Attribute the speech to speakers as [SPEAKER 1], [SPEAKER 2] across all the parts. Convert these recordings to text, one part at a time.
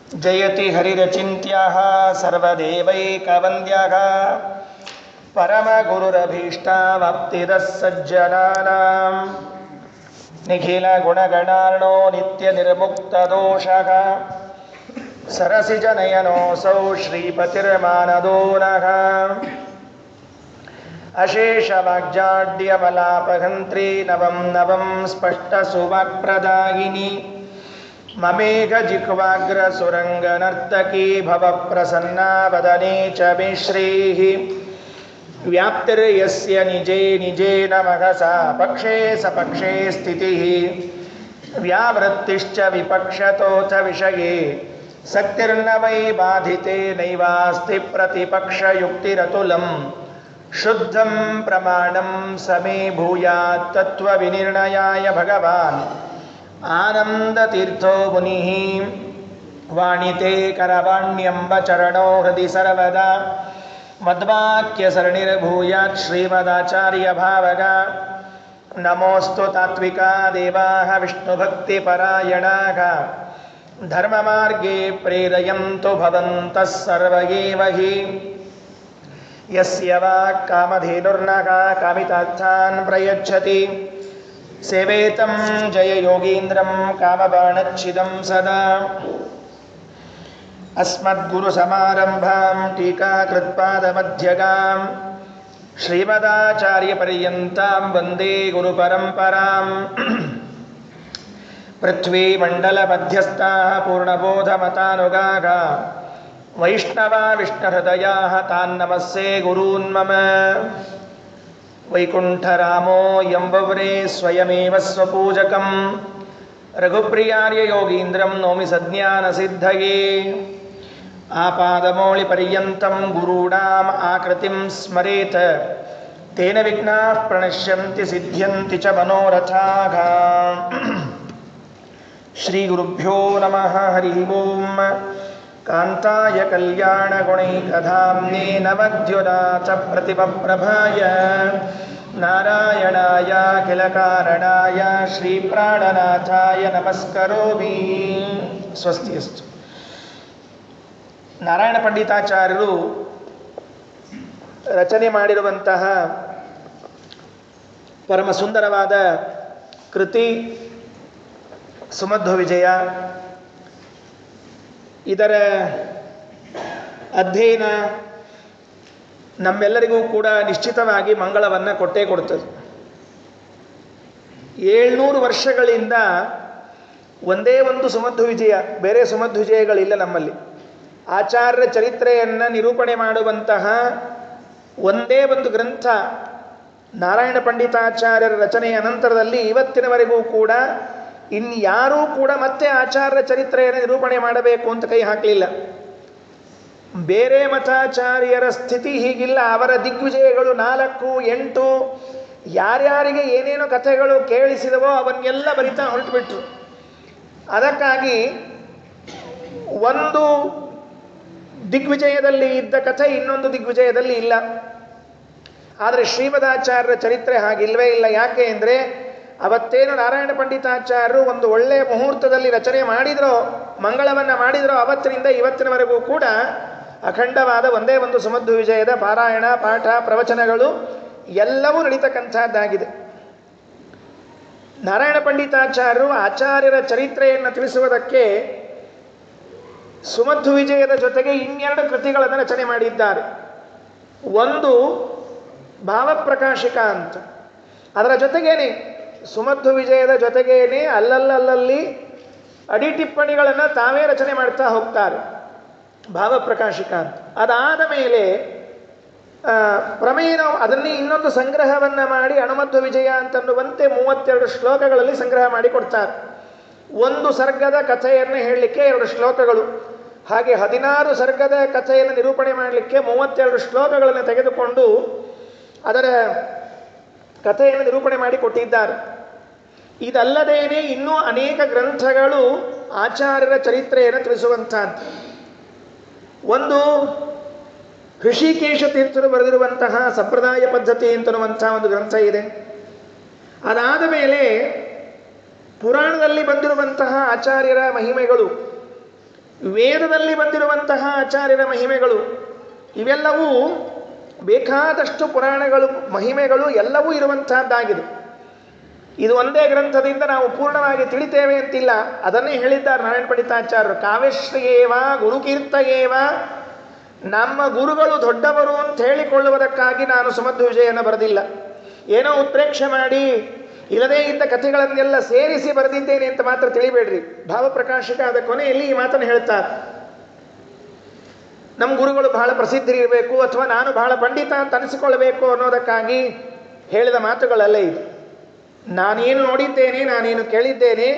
[SPEAKER 1] ಜಯತಿ ಹರಿರಚಿಂತ್ಯಃ ಸರ್ವದೇವೈಕವಂದ್ಯಃ ಪರಮಗುರುರಭೀಷ್ಟವಾಪ್ತಿದಃ ಸಜ್ಜನಾನಾಂ ನಿಖಿಲಗುಣಗಣಾರ್ಣೋ ನಿತ್ಯನಿರ್ಮುಕ್ತದೋಷಃ ಸರಸಿಜನಯನೋऽಸೌ ಶ್ರೀಪತಿರ್ಮಾನದೋ ನಃ ಅಶೇಷವಾಗ್ಜಾಡ್ಯಮಲಾಪಹಂತ್ರಿ ನವಂ ನವಂ ಸ್ಪಷ್ಟಸುವಾಕ್ಪ್ರದಾಯಿನಿ ಮಮೇಘಜಿಹ್ವಾಗ್ರಸುರಂಗನರ್ತಕೀ ಭವಪ್ರಸನ್ನಾ ವದನೆ ಚ ಮೇ ಶ್ರೀಃ ವ್ಯಾಪ್ತಿರ್ಯಸ್ಯ ನಿಜೇ ನಿಜೇನ ಮಹಸಾ ಪಕ್ಷೇ ಸಪಕ್ಷೇ ಸ್ಥಿತಿಃ ವ್ಯಾವೃತ್ತಿಶ್ಚ ವಿಪಕ್ಷತೋಥ ವಿಷಯೇ ಸಕ್ತಿರ್ನ ವೈ ಬಾಧಿತೆ ನೈವಾಸ್ತಿ ಪ್ರತಿಪಕ್ಷಯುಕ್ತಿರತುಲಂ ಶುದ್ಧಂ ಪ್ರಮಾಣಂ ಸಮೇ ಭೂಯಾತ್ ತತ್ವವಿನಿರ್ಣಯಾಯ ಭಗವಾನ್ ಆನಂದತೀರ್ಥೋ ಮುನಿಃ ವಾಣಿತೆ ಕರವಾಣ್ಯಂಬ ಚರಣೋ ಹೃದಿ ಸರ್ವದಾ ಮದ್ವಾಕ್ಯಸರಣಿರ್ಭೂಯಾತ್ ಶ್ರೀಮದಾಚಾರ್ಯ ಭಾವಗ ನಮೋऽस्तु ತಾತ್ವಿಕಾ ದೇವಾಃ ವಿಷ್ಣುಭಕ್ತಿಪರಾಯಣಾಃ ಧರ್ಮಮಾರ್ಗೇ ಪ್ರೇರಯಂತು ಭವಂತಃ ಸರ್ವ ಏವ ಹಿ ಯಸ್ಯ ವಾಕ್ ಕಾಮಧೇನುರ್ನಃ ಕಾಮಿತಾರ್ಥಾನ್ ಪ್ರಯಚ್ಛತಿ ಸೇವೇತಂ ಜಯ ಯೋಗೀಂದ್ರಂ ಕಾಮಬಾಣಚ್ಛಿದಂ ಸದಾ ಅಸ್ಮದ್ಗುರುಸಮಾರಂಭಾಂ ಟೀಕಾಕೃತ್ಪಾದಮಧ್ಯಗಾಂ ಶ್ರೀಮದಾಚಾರ್ಯಪರ್ಯಂತಾಂ ವಂದೇ ಗುರುಪರಂಪರಾಂ ಪೃಥ್ವೀಮಂಡಲಮಧ್ಯಸ್ಥಾಃ ಪೂರ್ಣಬೋಧಮತಾನುಗಾಃ ವೈಷ್ಣವಾ ವಿಷ್ಣುಹೃದಯಾಃ ತಾನ್ ನಮಸ್ಸೇ ಗುರೂನ್ ಮಮ ವೈಕುಂಠರಾಮೋ ಯಂಬವ್ರೇ ಸ್ವಯಮೇವ ಸ್ವಪೂಜಕಂ ರಘುಪ್ರಿಯಾರ್ಯ ಯೋಗೀಂದ್ರಂ ನೌಮಿ ಸಜ್ಞಾನಸಿದ್ಧಯೇ ಆಪಾದಮೌಳಿಪರ್ಯಂತಂ ಗುರೂಣಾಂ ಆಕೃತಿಂ ಸ್ಮರೇತ್ ತೇನ ವಿಘ್ನಾಃ ಪ್ರಣಶ್ಯಂತಿ ಸಿದ್ಧ್ಯಂತಿ ಚ ಮನೋರಥಾಃ ಶ್ರೀ ಗುರುಭ್ಯೋ ನಮಃ ಹರಿ ಓಂ ಕಾಂತಾಯ ಕಲ್ಯಾಣಗುಣೈಕಧಾಮ್ನೇ ನವದ್ಯುನಾಥ ಪ್ರತಿಭಪ್ರಭಾಯ ನಾರಾಯಣಾಯ ಅಖಿಲಕಾರಣಾಯ ಶ್ರೀಪ್ರಾಣನಾಥಾಯ ನಮಸ್ಕರೋಮಿ. ಸ್ವಸ್ತಿಯಸ್ತು. ನಾರಾಯಣ ಪಂಡಿತಾಚಾರ್ಯರು ರಚನೆ ಮಾಡಿರುವಂತಹ ಪರಮ ಸುಂದರವಾದ ಕೃತಿ ಸುಮಧ್ವ ವಿಜಯ. ಇದರ ಅಧ್ಯಯನ ನಮ್ಮೆಲ್ಲರಿಗೂ ಕೂಡ ನಿಶ್ಚಿತವಾಗಿ ಮಂಗಳವನ್ನು ಕೊಟ್ಟೇ ಕೊಡುತ್ತದೆ. 700 ವರ್ಷಗಳಿಂದ ಒಂದೇ ಒಂದು ಸುಮಧ್ವ ವಿಜಯ, ಬೇರೆ ಸುಮಧ್ವ ವಿಜಯಗಳಿಲ್ಲ ನಮ್ಮಲ್ಲಿ. ಆಚಾರ್ಯ ಚರಿತ್ರೆಯನ್ನು ನಿರೂಪಣೆ ಮಾಡುವಂತಹ ಒಂದೇ ಒಂದು ಗ್ರಂಥ ನಾರಾಯಣ ಪಂಡಿತಾಚಾರ್ಯರ ರಚನೆಯ ಅನಂತರದಲ್ಲಿ ಇವತ್ತಿನವರೆಗೂ ಕೂಡ ಇನ್ಯಾರೂ ಕೂಡ ಮತ್ತೆ ಆಚಾರ್ಯ ಚರಿತ್ರೆಯನ್ನು ನಿರೂಪಣೆ ಮಾಡಬೇಕು ಅಂತ ಕೈ ಹಾಕಲಿಲ್ಲ. ಬೇರೆ ಮತಾಚಾರ್ಯರ ಸ್ಥಿತಿ ಹೀಗಿಲ್ಲ. ಅವರ ದಿಗ್ವಿಜಯಗಳು 4, 8 ಯಾರ್ಯಾರಿಗೆ ಏನೇನೋ ಕಥೆಗಳು ಕೇಳಿಸಿದವೋ ಅವನ್ನೆಲ್ಲ ಬರಿತಾ ಹೊರಟುಬಿಟ್ರು. ಅದಕ್ಕಾಗಿ ಒಂದು ದಿಗ್ವಿಜಯದಲ್ಲಿ ಇದ್ದ ಕಥೆ ಇನ್ನೊಂದು ದಿಗ್ವಿಜಯದಲ್ಲಿ ಇಲ್ಲ. ಆದರೆ ಶ್ರೀಮದಾಚಾರ್ಯರ ಚರಿತ್ರೆ ಹಾಗಿಲ್ವೇ ಇಲ್ಲ. ಯಾಕೆ ಅಂದರೆ ಅವತ್ತೇನು ನಾರಾಯಣ ಪಂಡಿತಾಚಾರ್ಯರು ಒಂದು ಒಳ್ಳೆಯ ಮುಹೂರ್ತದಲ್ಲಿ ರಚನೆ ಮಾಡಿದ್ರೋ, ಮಂಗಳವನ್ನು ಮಾಡಿದ್ರೋ, ಅವತ್ತಿನಿಂದ ಇವತ್ತಿನವರೆಗೂ ಕೂಡ ಅಖಂಡವಾದ ಒಂದೇ ಒಂದು ಸುಮಧ್ವ ವಿಜಯದ ಪಾರಾಯಣ, ಪಾಠ, ಪ್ರವಚನಗಳು ಎಲ್ಲವೂ ನಡೀತಕ್ಕಂಥದ್ದಾಗಿದೆ. ನಾರಾಯಣ ಪಂಡಿತಾಚಾರ್ಯರು ಆಚಾರ್ಯರ ಚರಿತ್ರೆಯನ್ನು ತಿಳಿಸುವುದಕ್ಕೆ ಸುಮಧ್ವ ವಿಜಯದ ಜೊತೆಗೆ 2 ಕೃತಿಗಳನ್ನು ರಚನೆ ಮಾಡಿದ್ದಾರೆ. ಒಂದು ಭಾವಪ್ರಕಾಶಿಕ ಅಂತ. ಅದರ ಜೊತೆಗೇನೆ ಸುಮಧ್ವ ವಿಜಯದ ಜೊತೆಗೇನೆ ಅಲ್ಲಲ್ಲಿ ಅಡಿಟಿಪ್ಪಣಿಗಳನ್ನು ತಾವೇ ರಚನೆ ಮಾಡ್ತಾ ಹೋಗ್ತಾರೆ, ಭಾವಪ್ರಕಾಶಿಕ ಅಂತ. ಅದಾದ ಮೇಲೆ ಪ್ರಮೇಯ ಅದನ್ನೇ ಇನ್ನೊಂದು ಸಂಗ್ರಹವನ್ನು ಮಾಡಿ ಅಣುಮಧ್ವ ವಿಜಯ ಅಂತನ್ನುವಂತೆ 32 ಶ್ಲೋಕಗಳಲ್ಲಿ ಸಂಗ್ರಹ ಮಾಡಿ ಕೊಡ್ತಾರೆ. ಒಂದು ಸರ್ಗದ ಕಥೆಯನ್ನು ಹೇಳಲಿಕ್ಕೆ 2 ಶ್ಲೋಕಗಳು, ಹಾಗೆ 16 ಸರ್ಗದ ಕಥೆಯನ್ನು ನಿರೂಪಣೆ ಮಾಡಲಿಕ್ಕೆ 32 ಶ್ಲೋಕಗಳನ್ನು ತೆಗೆದುಕೊಂಡು ಅದರ ಕಥೆಯನ್ನು ನಿರೂಪಣೆ ಮಾಡಿ ಕೊಟ್ಟಿದ್ದಾರೆ. ಇದಲ್ಲದೇನೆ ಇನ್ನೂ ಅನೇಕ ಗ್ರಂಥಗಳು ಆಚಾರ್ಯರ ಚರಿತ್ರೆಯನ್ನು ತಿಳಿಸುವಂಥದ್ದು. ಒಂದು ಋಷಿಕೇಶ ತೀರ್ಥರು ಬರೆದಿರುವಂತಹ ಸಂಪ್ರದಾಯ ಪದ್ಧತಿ ಅಂತನ್ನುವಂತಹ ಒಂದು ಗ್ರಂಥ ಇದೆ. ಅದಾದ ಮೇಲೆ ಪುರಾಣದಲ್ಲಿ ಬಂದಿರುವಂತಹ ಆಚಾರ್ಯರ ಮಹಿಮೆಗಳು ವೇದದಲ್ಲಿ ಬಂದಿರುವಂತಹ ಆಚಾರ್ಯರ ಮಹಿಮೆಗಳು ಇವೆಲ್ಲವೂ ಬೇಕಾದಷ್ಟು ಪುರಾಣಗಳು ಮಹಿಮೆಗಳು ಎಲ್ಲವೂ ಇರುವಂತಹದ್ದಾಗಿದೆ. ಇದು ಒಂದೇ ಗ್ರಂಥದಿಂದ ನಾವು ಪೂರ್ಣವಾಗಿ ತಿಳಿತೇವೆ ಅಂತಿಲ್ಲ. ಅದನ್ನೇ ಹೇಳಿದ್ದಾರೆ ನಾರಾಯಣ ಪಂಡಿತಾಚಾರ್ಯರು. ಕಾವ್ಯಶ್ರೀಯೇವ ಗುರುಕೀರ್ತಯೇವ, ನಮ್ಮ ಗುರುಗಳು ದೊಡ್ಡವರು ಅಂತ ಹೇಳಿಕೊಳ್ಳುವುದಕ್ಕಾಗಿ ನಾನು ಸುಮಧ್ವ ವಿಜಯನ ಬರೆದಿಲ್ಲ. ಏನೋ ಉತ್ಪ್ರೇಕ್ಷೆ ಮಾಡಿ ಇಲ್ಲದೇ ಇದ್ದ ಕಥೆಗಳನ್ನೆಲ್ಲ ಸೇರಿಸಿ ಬರೆದಿದ್ದೇನೆ ಅಂತ ಮಾತ್ರ ತಿಳಿಬೇಡ್ರಿ. ಭಾವಪ್ರಕಾಶಿಕ ಆದ ಕೊನೆಯಲ್ಲಿ ಈ ಮಾತನ್ನು ಹೇಳ್ತಾರೆ. ನಮ್ಮ ಗುರುಗಳು ಬಹಳ ಪ್ರಸಿದ್ಧರಿರಬೇಕು ಅಥವಾ ನಾನು ಬಹಳ ಪಂಡಿತ ಅಂತ ಅನಿಸಿಕೊಳ್ಳಬೇಕು ಅನ್ನೋದಕ್ಕಾಗಿ ಹೇಳಿದ ಮಾತುಗಳಲ್ಲ ಇದು. ನಾನೇನು ನೋಡಿದ್ದೇನೆ, ನಾನೇನು ಕೇಳಿದ್ದೇನೆ,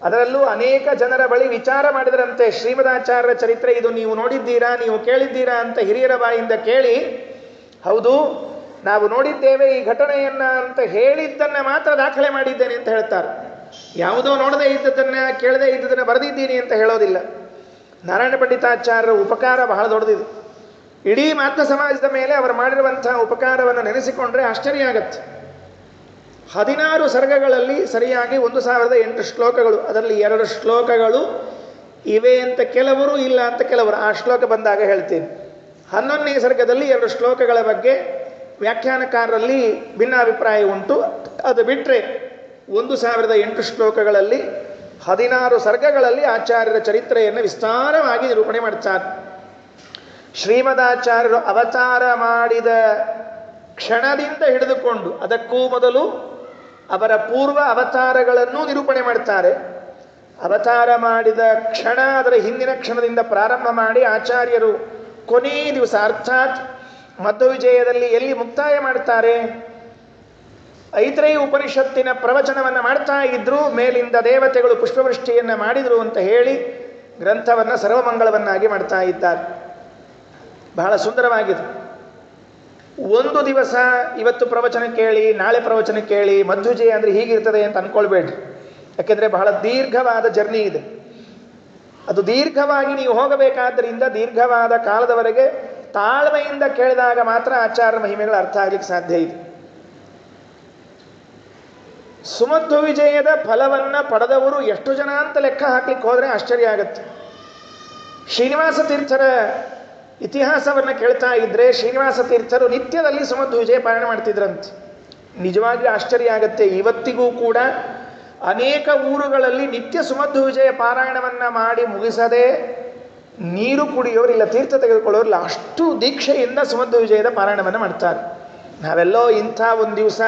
[SPEAKER 1] ಅದರಲ್ಲೂ ಅನೇಕ ಜನರ ಬಳಿ ವಿಚಾರ ಮಾಡಿದರಂತೆ. ಶ್ರೀಮದಾಚಾರ್ಯರ ಚರಿತ್ರೆ ಇದು ನೀವು ನೋಡಿದ್ದೀರಾ, ನೀವು ಕೇಳಿದ್ದೀರಾ ಅಂತ ಹಿರಿಯರ ಬಾಯಿಂದ ಕೇಳಿ, ಹೌದು ನಾವು ನೋಡಿದ್ದೇವೆ ಈ ಘಟನೆಯನ್ನ ಅಂತ ಹೇಳಿದ್ದನ್ನು ಮಾತ್ರ ದಾಖಲೆ ಮಾಡಿದ್ದೇನೆ ಅಂತ ಹೇಳ್ತಾರೆ. ಯಾವುದೋ ನೋಡದೇ ಇದ್ದದನ್ನು ಕೇಳದೇ ಇದ್ದದನ್ನು ಬರೆದಿದ್ದೀನಿ ಅಂತ ಹೇಳೋದಿಲ್ಲ. ನಾರಾಯಣ ಪಂಡಿತಾಚಾರ್ಯರ ಉಪಕಾರ ಬಹಳ ದೊಡ್ಡದಿದೆ. ಇಡೀ ಮಾತ್ರ ಸಮಾಜದ ಮೇಲೆ ಅವರು ಮಾಡಿರುವಂತಹ ಉಪಕಾರವನ್ನು ನೆನೆಸಿಕೊಂಡ್ರೆ ಆಶ್ಚರ್ಯ ಆಗತ್ತೆ. 16 ಸರ್ಗಗಳಲ್ಲಿ ಸರಿಯಾಗಿ 1008 ಶ್ಲೋಕಗಳು, ಅದರಲ್ಲಿ 2 ಶ್ಲೋಕಗಳು ಇವೆ ಅಂತ ಕೆಲವರು, ಇಲ್ಲ ಅಂತ ಕೆಲವರು. ಆ ಶ್ಲೋಕ ಬಂದಾಗ ಹೇಳ್ತೀನಿ. 11ನೇ ಸರ್ಗದಲ್ಲಿ 2 ಶ್ಲೋಕಗಳ ಬಗ್ಗೆ ವ್ಯಾಖ್ಯಾನಕಾರರಲ್ಲಿ ಭಿನ್ನಾಭಿಪ್ರಾಯ ಉಂಟು. ಅದು ಬಿಟ್ಟರೆ 1008 ಶ್ಲೋಕಗಳಲ್ಲಿ 16 ಸರ್ಗಗಳಲ್ಲಿ ಆಚಾರ್ಯರ ಚರಿತ್ರೆಯನ್ನು ವಿಸ್ತಾರವಾಗಿ ನಿರೂಪಣೆ ಮಾಡ್ತಾರೆ. ಶ್ರೀಮದಾಚಾರ್ಯರು ಅವತಾರ ಮಾಡಿದ ಕ್ಷಣದಿಂದ ಹಿಡಿದುಕೊಂಡು ಅದಕ್ಕೂ ಮೊದಲು ಅವರ ಪೂರ್ವ ಅವತಾರಗಳನ್ನು ನಿರೂಪಣೆ ಮಾಡ್ತಾರೆ. ಅವತಾರ ಮಾಡಿದ ಕ್ಷಣ, ಅದರ ಹಿಂದಿನ ಕ್ಷಣದಿಂದ ಪ್ರಾರಂಭ ಮಾಡಿ ಆಚಾರ್ಯರು ಕೊನೇ ದಿವಸ ಅರ್ಥಾತ್ ಮಧ್ವ ವಿಜಯದಲ್ಲಿ ಎಲ್ಲಿ ಮುಕ್ತಾಯ ಮಾಡ್ತಾರೆ, ಐತರೇಯ ಉಪನಿಷತ್ತಿನ ಪ್ರವಚನವನ್ನು ಮಾಡ್ತಾ ಇದ್ರು. ಮೇಲಿಂದ ದೇವತೆಗಳು ಪುಷ್ಪವೃಷ್ಟಿಯನ್ನು ಮಾಡಿದರು ಅಂತ ಹೇಳಿ ಗ್ರಂಥವನ್ನು ಸರ್ವಮಂಗಳವನ್ನಾಗಿ ಮಾಡ್ತಾ ಇದ್ದಾರೆ. ಬಹಳ ಸುಂದರವಾಗಿದೆ. ಒಂದು ದಿವಸ ಇವತ್ತು ಪ್ರವಚನ ಕೇಳಿ ನಾಳೆ ಪ್ರವಚನ ಕೇಳಿ ಮಧ್ವವಿಜಯ ಅಂದರೆ ಹೀಗಿರ್ತದೆ ಅಂತ ಅಂದ್ಕೊಳ್ಬೇಡ್ರಿ. ಯಾಕೆಂದರೆ ಬಹಳ ದೀರ್ಘವಾದ ಜರ್ನಿ ಇದೆ. ಅದು ದೀರ್ಘವಾಗಿ ನೀವು ಹೋಗಬೇಕಾದ್ದರಿಂದ ದೀರ್ಘವಾದ ಕಾಲದವರೆಗೆ ತಾಳ್ಮೆಯಿಂದ ಕೇಳಿದಾಗ ಮಾತ್ರ ಆಚಾರ್ಯ ಮಹಿಮೆಗಳು ಅರ್ಥ ಆಗಲಿಕ್ಕೆ ಸಾಧ್ಯ ಇದೆ. ಸುಮಧ್ವ ವಿಜಯದ ಫಲವನ್ನು ಪಡೆದವರು ಎಷ್ಟು ಜನ ಅಂತ ಲೆಕ್ಕ ಹಾಕ್ಲಿಕ್ಕೆ ಹೋದರೆ ಆಶ್ಚರ್ಯ ಆಗುತ್ತೆ. ಶ್ರೀನಿವಾಸ ತೀರ್ಥರ ಇತಿಹಾಸವನ್ನು ಕೇಳ್ತಾ ಇದ್ದರೆ ಶ್ರೀನಿವಾಸ ತೀರ್ಥರು ನಿತ್ಯದಲ್ಲಿ ಸುಮಧ್ವ ವಿಜಯ ಪಾರಾಯಣ ಮಾಡ್ತಿದ್ರಂತೆ. ನಿಜವಾಗಿ ಆಶ್ಚರ್ಯ ಆಗುತ್ತೆ. ಇವತ್ತಿಗೂ ಕೂಡ ಅನೇಕ ಊರುಗಳಲ್ಲಿ ನಿತ್ಯ ಸುಮಧ್ವ ವಿಜಯ ಪಾರಾಯಣವನ್ನು ಮಾಡಿ ಮುಗಿಸದೆ ನೀರು ಕುಡಿಯೋರಿಲ್ಲ, ತೀರ್ಥ ತೆಗೆದುಕೊಳ್ಳೋರಿಲ್ಲ. ಅಷ್ಟು ದೀಕ್ಷೆಯಿಂದ ಸುಮಧ್ವ ವಿಜಯದ ಪಾರಾಯಣವನ್ನು ಮಾಡ್ತಾರೆ. ನಾವೆಲ್ಲೋ ಇಂಥ ಒಂದು ದಿವಸ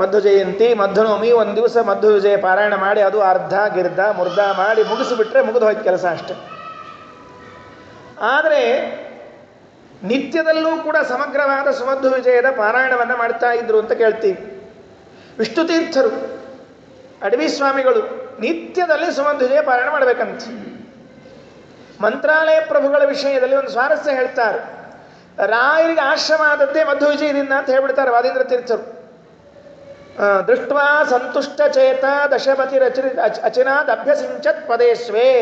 [SPEAKER 1] ಮಧ್ವ ಜಯಂತಿ ಮಧ್ವನವಮಿ ಒಂದು ದಿವಸ ಮಧ್ವ ವಿಜಯ ಪಾರಾಯಣ ಮಾಡಿ ಅದು ಅರ್ಧ ಗಿರ್ಧ ಮುರ್ಧ ಮಾಡಿ ಮುಗಿಸಿಬಿಟ್ರೆ ಮುಗಿದು ಹೋಯ್ತು ಕೆಲಸ ಅಷ್ಟೆ. ಆದರೆ ನಿತ್ಯದಲ್ಲೂ ಕೂಡ ಸಮಗ್ರವಾದ ಸುಮಧ್ವ ವಿಜಯದ ಪಾರಾಯಣವನ್ನು ಮಾಡ್ತಾ ಇದ್ರು ಅಂತ ಕೇಳ್ತೀವಿ. ವಿಷ್ಣು ತೀರ್ಥರು ಅಡವಿ ಸ್ವಾಮಿಗಳು ನಿತ್ಯದಲ್ಲಿ ಸುಮಧ್ವ ವಿಜಯ ಪಾರಾಯಣ ಮಾಡಬೇಕಂತ. ಮಂತ್ರಾಲಯ ಪ್ರಭುಗಳ ವಿಷಯದಲ್ಲಿ ಒಂದು ಸ್ವಾರಸ್ಯ ಹೇಳ್ತಾರೆ. ರಾಯರಿಗೆ ಆಶ್ರಮ ಆದದ್ದೇ ಮಧ್ವ ವಿಜಯದಿಂದ ಅಂತ ಹೇಳ್ಬಿಡ್ತಾರೆ ವಾದೀಂದ್ರ ತೀರ್ಥರು. ದೃಷ್ಟ್ವಾ ಸಂತುಷ್ಟ ಚೇತ ದಶಪತಿ ಅಚಿನಾದ್ ಅಭ್ಯಸಿಂಚತ್ ಪದೇಶ್ವೇ.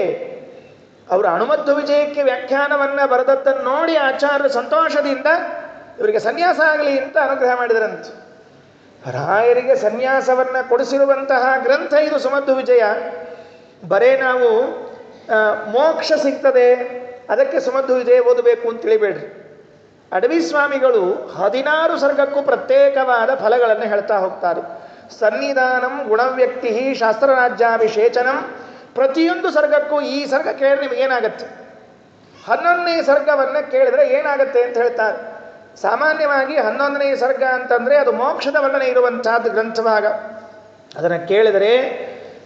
[SPEAKER 1] ಅವರು ಅಣುಮಧ್ವ ವಿಜಯಕ್ಕೆ ವ್ಯಾಖ್ಯಾನವನ್ನು ಬರೆದದ್ದನ್ನು ನೋಡಿ ಆಚಾರ್ಯರು ಸಂತೋಷದಿಂದ ಇವರಿಗೆ ಸನ್ಯಾಸ ಆಗಲಿ ಅಂತ ಅನುಗ್ರಹ ಮಾಡಿದರಂತೆ. ರಾಯರಿಗೆ ಸನ್ಯಾಸವನ್ನು ಕೊಡಿಸಿರುವಂತಹ ಗ್ರಂಥ ಇದು ಸುಮಧ್ವ ವಿಜಯ. ಬರೇ ನಾವು ಮೋಕ್ಷ ಸಿಗ್ತದೆ ಅದಕ್ಕೆ ಸುಮಧ್ವ ವಿಜಯ ಓದಬೇಕು ಅಂತ ತಿಳಿಬೇಡ್ರಿ. ಅಡವಿ ಸ್ವಾಮಿಗಳು 16 ಸರ್ಗಕ್ಕೂ ಪ್ರತ್ಯೇಕವಾದ ಫಲಗಳನ್ನು ಹೇಳ್ತಾ ಹೋಗ್ತಾರೆ. ಸನ್ನಿಧಾನಂ ಗುಣವ್ಯಕ್ತಿ ಶಾಸ್ತ್ರರಾಜ್ಯಾಭಿಷೇಚನಂ. ಪ್ರತಿಯೊಂದು ಸರ್ಗಕ್ಕೂ ಈ ಸರ್ಗ ಕೇಳಿದ್ರೆ ನಿಮಗೇನಾಗತ್ತೆ, 11ನೇ ಸರ್ಗವನ್ನು ಕೇಳಿದ್ರೆ ಏನಾಗತ್ತೆ ಅಂತ ಹೇಳ್ತಾರೆ. ಸಾಮಾನ್ಯವಾಗಿ 11ನೇ ಸರ್ಗ ಅಂತಂದರೆ ಅದು ಮೋಕ್ಷದ ವರ್ಣನೆ ಇರುವಂತಹದ್ದು ಗ್ರಂಥಭಾಗ. ಅದನ್ನು ಕೇಳಿದರೆ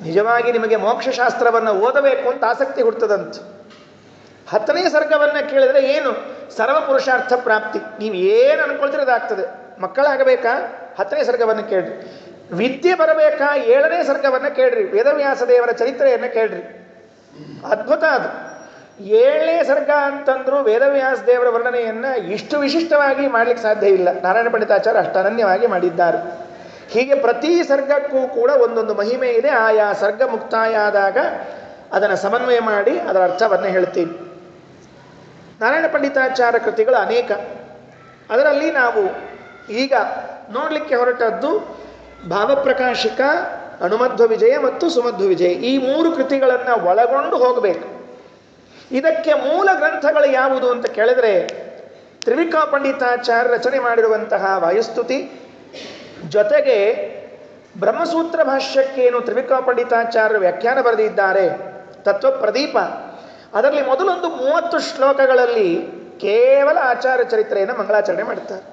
[SPEAKER 1] ನಿಜವಾಗಿ ನಿಮಗೆ ಮೋಕ್ಷಶಾಸ್ತ್ರವನ್ನು ಓದಬೇಕು ಅಂತ ಆಸಕ್ತಿ ಹುಡ್ತದಂತ. 10ನೇ ಸರ್ಗವನ್ನು ಕೇಳಿದರೆ ಏನು, ಸರ್ವ ಪುರುಷಾರ್ಥ ಪ್ರಾಪ್ತಿ. ನೀವು ಏನು ಅನ್ಕೊಳ್ತೀರ ಅದಾಗ್ತದೆ. ಮಕ್ಕಳಾಗಬೇಕಾ 10ನೇ ಸರ್ಗವನ್ನು ಕೇಳ್ರಿ. ವಿದ್ಯೆ ಬರಬೇಕಾ 7ನೇ ಸರ್ಗವನ್ನು ಕೇಳ್ರಿ. ವೇದವ್ಯಾಸ ದೇವರ ಚರಿತ್ರೆಯನ್ನು ಕೇಳ್ರಿ. ಅದ್ಭುತ ಅದು. 7ನೇ ಸರ್ಗ ಅಂತಂದ್ರೂ ವೇದವ್ಯಾಸ ದೇವರ ವರ್ಣನೆಯನ್ನು ಇಷ್ಟು ವಿಶಿಷ್ಟವಾಗಿ ಮಾಡಲಿಕ್ಕೆ ಸಾಧ್ಯ ಇಲ್ಲ. ನಾರಾಯಣ ಪಂಡಿತಾಚಾರ್ಯ ಅಷ್ಟು ಅನನ್ಯವಾಗಿ ಮಾಡಿದ್ದಾರೆ. ಹೀಗೆ ಪ್ರತಿ ಸರ್ಗಕ್ಕೂ ಕೂಡ ಒಂದೊಂದು ಮಹಿಮೆ ಇದೆ. ಆಯಾ ಸರ್ಗ ಮುಕ್ತಾಯ ಆದಾಗ ಅದನ್ನು ಸಮನ್ವಯ ಮಾಡಿ ಅದರ ಅರ್ಥವನ್ನು ಹೇಳ್ತೀವಿ. ನಾರಾಯಣ ಪಂಡಿತಾಚಾರ್ಯ ಕೃತಿಗಳು ಅನೇಕ. ಅದರಲ್ಲಿ ನಾವು ಈಗ ನೋಡಲಿಕ್ಕೆ ಹೊರಟದ್ದು ಭಾವಪ್ರಕಾಶಿಕ, ಅಣುಮಧ್ವ ವಿಜಯ ಮತ್ತು ಸುಮಧ್ವ ವಿಜಯ. ಈ 3 ಕೃತಿಗಳನ್ನು ಒಳಗೊಂಡು ಹೋಗಬೇಕು. ಇದಕ್ಕೆ ಮೂಲ ಗ್ರಂಥಗಳು ಯಾವುದು ಅಂತ ಕೇಳಿದ್ರೆ ತ್ರಿವಿಕ್ರಮ ಪಂಡಿತಾಚಾರ್ಯ ರಚನೆ ಮಾಡಿರುವಂತಹ ವಾಯುಸ್ತುತಿ, ಜೊತೆಗೆ ಬ್ರಹ್ಮಸೂತ್ರ ಭಾಷ್ಯಕ್ಕೇನು ತ್ರಿವಿಕ್ರಮ ಪಂಡಿತಾಚಾರ್ಯ ವ್ಯಾಖ್ಯಾನ ಬರೆದಿದ್ದಾರೆ ತತ್ವ ಪ್ರದೀಪ, ಅದರಲ್ಲಿ ಮೊದಲೊಂದು 30 ಶ್ಲೋಕಗಳಲ್ಲಿ ಕೇವಲ ಆಚಾರ್ಯ ಚರಿತ್ರೆಯನ್ನು ಮಂಗಳಾಚರಣೆ ಮಾಡ್ತಾರೆ.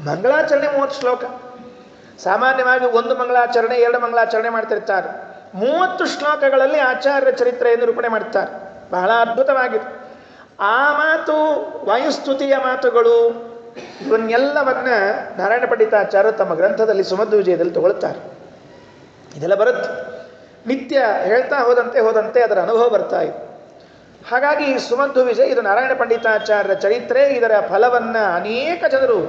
[SPEAKER 1] ಮಂಗಳಾಚರಣೆ 30 ಶ್ಲೋಕ. ಸಾಮಾನ್ಯವಾಗಿ ಒಂದು ಮಂಗಳಾಚರಣೆ 2 ಮಂಗಳಾಚರಣೆ ಮಾಡ್ತಿರ್ತಾರೆ. 30 ಶ್ಲೋಕಗಳಲ್ಲಿ ಆಚಾರ್ಯ ಚರಿತ್ರೆಯನ್ನು ನಿರೂಪಣೆ ಮಾಡ್ತಾರೆ. ಬಹಳ ಅದ್ಭುತವಾಗಿದೆ. ಆ ಮಾತು, ವಾಯುಸ್ತುತಿಯ ಮಾತುಗಳು, ಇವನ್ನೆಲ್ಲವನ್ನ ನಾರಾಯಣ ಪಂಡಿತಾಚಾರ್ಯರು ತಮ್ಮ ಗ್ರಂಥದಲ್ಲಿ ಸುಮಧ್ವ ವಿಜಯದಲ್ಲಿ ತಗೊಳ್ತಾರೆ. ಇದೆಲ್ಲ ಬರುತ್ತೆ. ನಿತ್ಯ ಹೇಳ್ತಾ ಹೋದಂತೆ ಅದರ ಅನುಭವ ಬರ್ತಾ ಇದೆ. ಹಾಗಾಗಿ ಸುಮಧ್ವ ವಿಜಯ ಇದು ನಾರಾಯಣ ಪಂಡಿತಾಚಾರ್ಯರ ಚರಿತ್ರೆ. ಇದರ ಫಲವನ್ನು ಅನೇಕ ಜನರು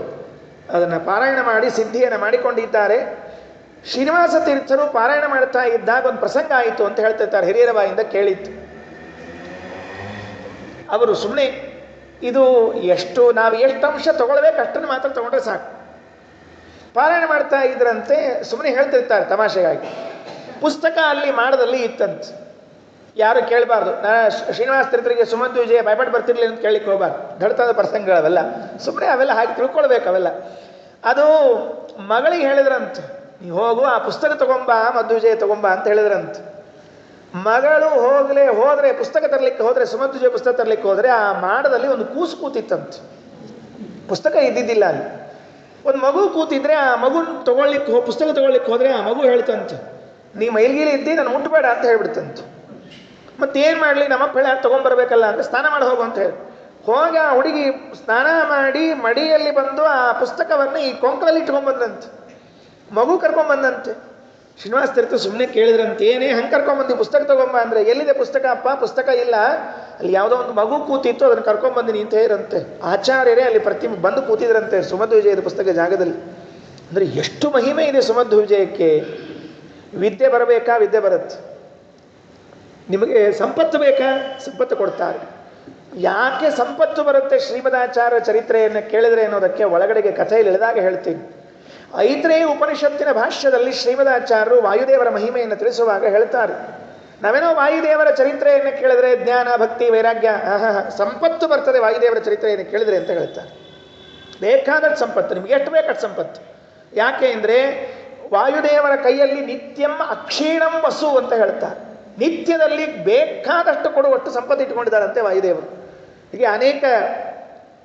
[SPEAKER 1] ಅದನ್ನು ಪಾರಾಯಣ ಮಾಡಿ ಸಿದ್ಧಿಯನ್ನು ಮಾಡಿಕೊಂಡಿದ್ದಾರೆ. ಶ್ರೀನಿವಾಸ ತೀರ್ಥರು ಪಾರಾಯಣ ಮಾಡ್ತಾ ಇದ್ದಾಗ ಒಂದು ಪ್ರಸಂಗ ಆಯಿತು ಅಂತ ಹೇಳ್ತಿರ್ತಾರೆ, ಹಿರಿಯರ ಬಾಯಿಂದ ಕೇಳಿತ್ತು. ಅವರು ಸುಮ್ಮನೆ ಇದು ನಾವು ಎಷ್ಟು ಅಂಶ ತಗೊಳ್ಬೇಕು ಅಷ್ಟನ್ನು ಮಾತ್ರ ತಗೊಂಡ್ರೆ ಸಾಕು. ಪಾರಾಯಣ ಮಾಡ್ತಾ ಇದ್ರಂತೆ, ಸುಮ್ಮನೆ ಹೇಳ್ತಿರ್ತಾರೆ ತಮಾಷೆಗಾಗಿ. ಪುಸ್ತಕ ಅಲ್ಲಿ ಮಾಡದಲ್ಲಿ ಇತ್ತಂತೆ. ಯಾರು ಕೇಳಬಾರ್ದು. ಶ್ರೀನಿವಾಸ ತೀರ್ಥರಿಗೆ ಸುಮಧ್ವ ವಿಜಯ ಭಯಪಟ್ಟು ಬರ್ತಿರ್ಲಿ ಅಂತ ಕೇಳಲಿಕ್ಕೆ ಹೋಗಬಾರ್ದು. ಘಟತದ ಪ್ರಸಂಗಗಳವೆಲ್ಲ ಸುಮ್ಮನೆ ಅವೆಲ್ಲ ಹಾಗೆ ತಿಳ್ಕೊಳ್ಬೇಕು ಅವೆಲ್ಲ. ಅದು ಮಗಳಿಗೆ ಹೇಳಿದ್ರಂತೆ, ನೀವು ಹೋಗು ಆ ಪುಸ್ತಕ ತಗೊಂಬ, ಮಧ್ವ ವಿಜಯ ತಗೊಂಬ ಅಂತ ಹೇಳಿದ್ರಂತೆ. ಮಗಳು ಹೋದ್ರೆ ಪುಸ್ತಕ ತರಲಿಕ್ಕೆ ಹೋದರೆ, ಸುಮಧ್ವ ವಿಜಯ ಪುಸ್ತಕ ತರಲಿಕ್ಕೆ ಹೋದರೆ ಆ ಮಾಡದಲ್ಲಿ ಒಂದು ಕೂಸು ಕೂತಿತ್ತಂತೆ. ಪುಸ್ತಕ ಇದ್ದಿದ್ದಿಲ್ಲ ಅಲ್ಲಿ. ಒಂದು ಮಗು ಕೂತಿದ್ರೆ ಆ ಮಗು ಪುಸ್ತಕ ತಗೊಳ್ಲಿಕ್ಕೆ ಹೋದರೆ ಆ ಮಗು ಹೇಳ್ತಂತೆ, ನೀ ಮೈಲ್ಗೀಲಿ ಇದ್ದಿ ನಾನು ಮುಟ್ಟಬೇಡ ಅಂತ ಹೇಳ್ಬಿಡ್ತಂತೆ. ಮತ್ತೇನು ಮಾಡಲಿ, ನಮ್ಮಪ್ಪ ಹೇಳಿ ತೊಗೊಂಬರ್ಬೇಕಲ್ಲ ಅಂತ ಸ್ನಾನ ಮಾಡಿ ಹೋಗು ಅಂತ ಹೇಳಿ ಹೋಗಿ ಆ ಹುಡುಗಿ ಸ್ನಾನ ಮಾಡಿ ಮಡಿಯಲ್ಲಿ ಬಂದು ಆ ಪುಸ್ತಕವನ್ನು ಈ ಕೊಂಕಲಲ್ಲಿ ಇಟ್ಕೊಂಡ್ಬಂದಂತೆ. ಮಗು ಕರ್ಕೊಂಡ್ಬಂದಂತೆ. ಶ್ರೀನಿವಾಸ ತೀರ್ಥ ಸುಮ್ಮನೆ ಕೇಳಿದ್ರಂತೆ, ಏನೇ ಹಂಗೆ ಕರ್ಕೊಂಡ್ಬಂದು ಪುಸ್ತಕ ತಗೊಂಬ ಅಂದರೆ, ಎಲ್ಲಿದೆ ಪುಸ್ತಕ ಅಪ್ಪ? ಪುಸ್ತಕ ಇಲ್ಲ, ಅಲ್ಲಿ ಯಾವುದೋ ಒಂದು ಮಗು ಕೂತಿತ್ತು ಅದನ್ನು ಕರ್ಕೊಂಡ್ಬಂದಿನಿ ಅಂತ ಹೇಳಿರಂತೆ. ಆಚಾರ್ಯರೇ ಅಲ್ಲಿ ಬಂದು ಕೂತಿದ್ರಂತೆ ಸುಮಧ್ವ ವಿಜಯದ ಪುಸ್ತಕ ಜಾಗದಲ್ಲಿ. ಅಂದರೆ ಎಷ್ಟು ಮಹಿಮೆ ಇದೆ ಸುಮಧ್ವ ವಿಜಯಕ್ಕೆ. ವಿದ್ಯೆ ಬರಬೇಕಾ? ವಿದ್ಯೆ ಬರುತ್ತೆ. ನಿಮಗೆ ಸಂಪತ್ತು ಬೇಕಾ? ಸಂಪತ್ತು ಕೊಡ್ತಾರೆ. ಯಾಕೆ ಸಂಪತ್ತು ಬರುತ್ತೆ ಶ್ರೀಮದಾಚಾರ್ಯ ಚರಿತ್ರೆಯನ್ನು ಕೇಳಿದರೆ ಅನ್ನೋದಕ್ಕೆ ಒಳಗಡೆಗೆ ಕಥೆಯಲ್ಲಿ ಇಳಿದಾಗ ಹೇಳ್ತೀನಿ. ಐತ್ರೇಯ ಉಪನಿಷತ್ತಿನ ಭಾಷ್ಯದಲ್ಲಿ ಶ್ರೀಮದಾಚಾರ್ಯರು ವಾಯುದೇವರ ಮಹಿಮೆಯನ್ನು ತಿಳಿಸುವಾಗ ಹೇಳ್ತಾರೆ, ನಾವೇನೋ ವಾಯುದೇವರ ಚರಿತ್ರೆಯನ್ನು ಕೇಳಿದ್ರೆ ಜ್ಞಾನ, ಭಕ್ತಿ, ವೈರಾಗ್ಯ, ಸಂಪತ್ತು ಬರ್ತದೆ ವಾಯುದೇವರ ಚರಿತ್ರೆಯನ್ನು ಕೇಳಿದ್ರೆ ಅಂತ ಹೇಳ್ತಾರೆ. ಬೇಕಾದಷ್ಟು ಸಂಪತ್ತು, ನಿಮ್ಗೆ ಎಷ್ಟು ಬೇಕಾದ ಸಂಪತ್ತು. ಯಾಕೆ ಅಂದರೆ ವಾಯುದೇವರ ಕೈಯಲ್ಲಿ ನಿತ್ಯಂ ಅಕ್ಷೀಣಂ ವಸು ಅಂತ ಹೇಳ್ತಾರೆ. ನಿತ್ಯದಲ್ಲಿ ಬೇಕಾದಷ್ಟು ಕೊಡುವಷ್ಟು ಸಂಪತ್ತು ಇಟ್ಟುಕೊಂಡಿದ್ದಾರಂತೆ ವಾಯುದೇವರು. ಹೀಗೆ ಅನೇಕ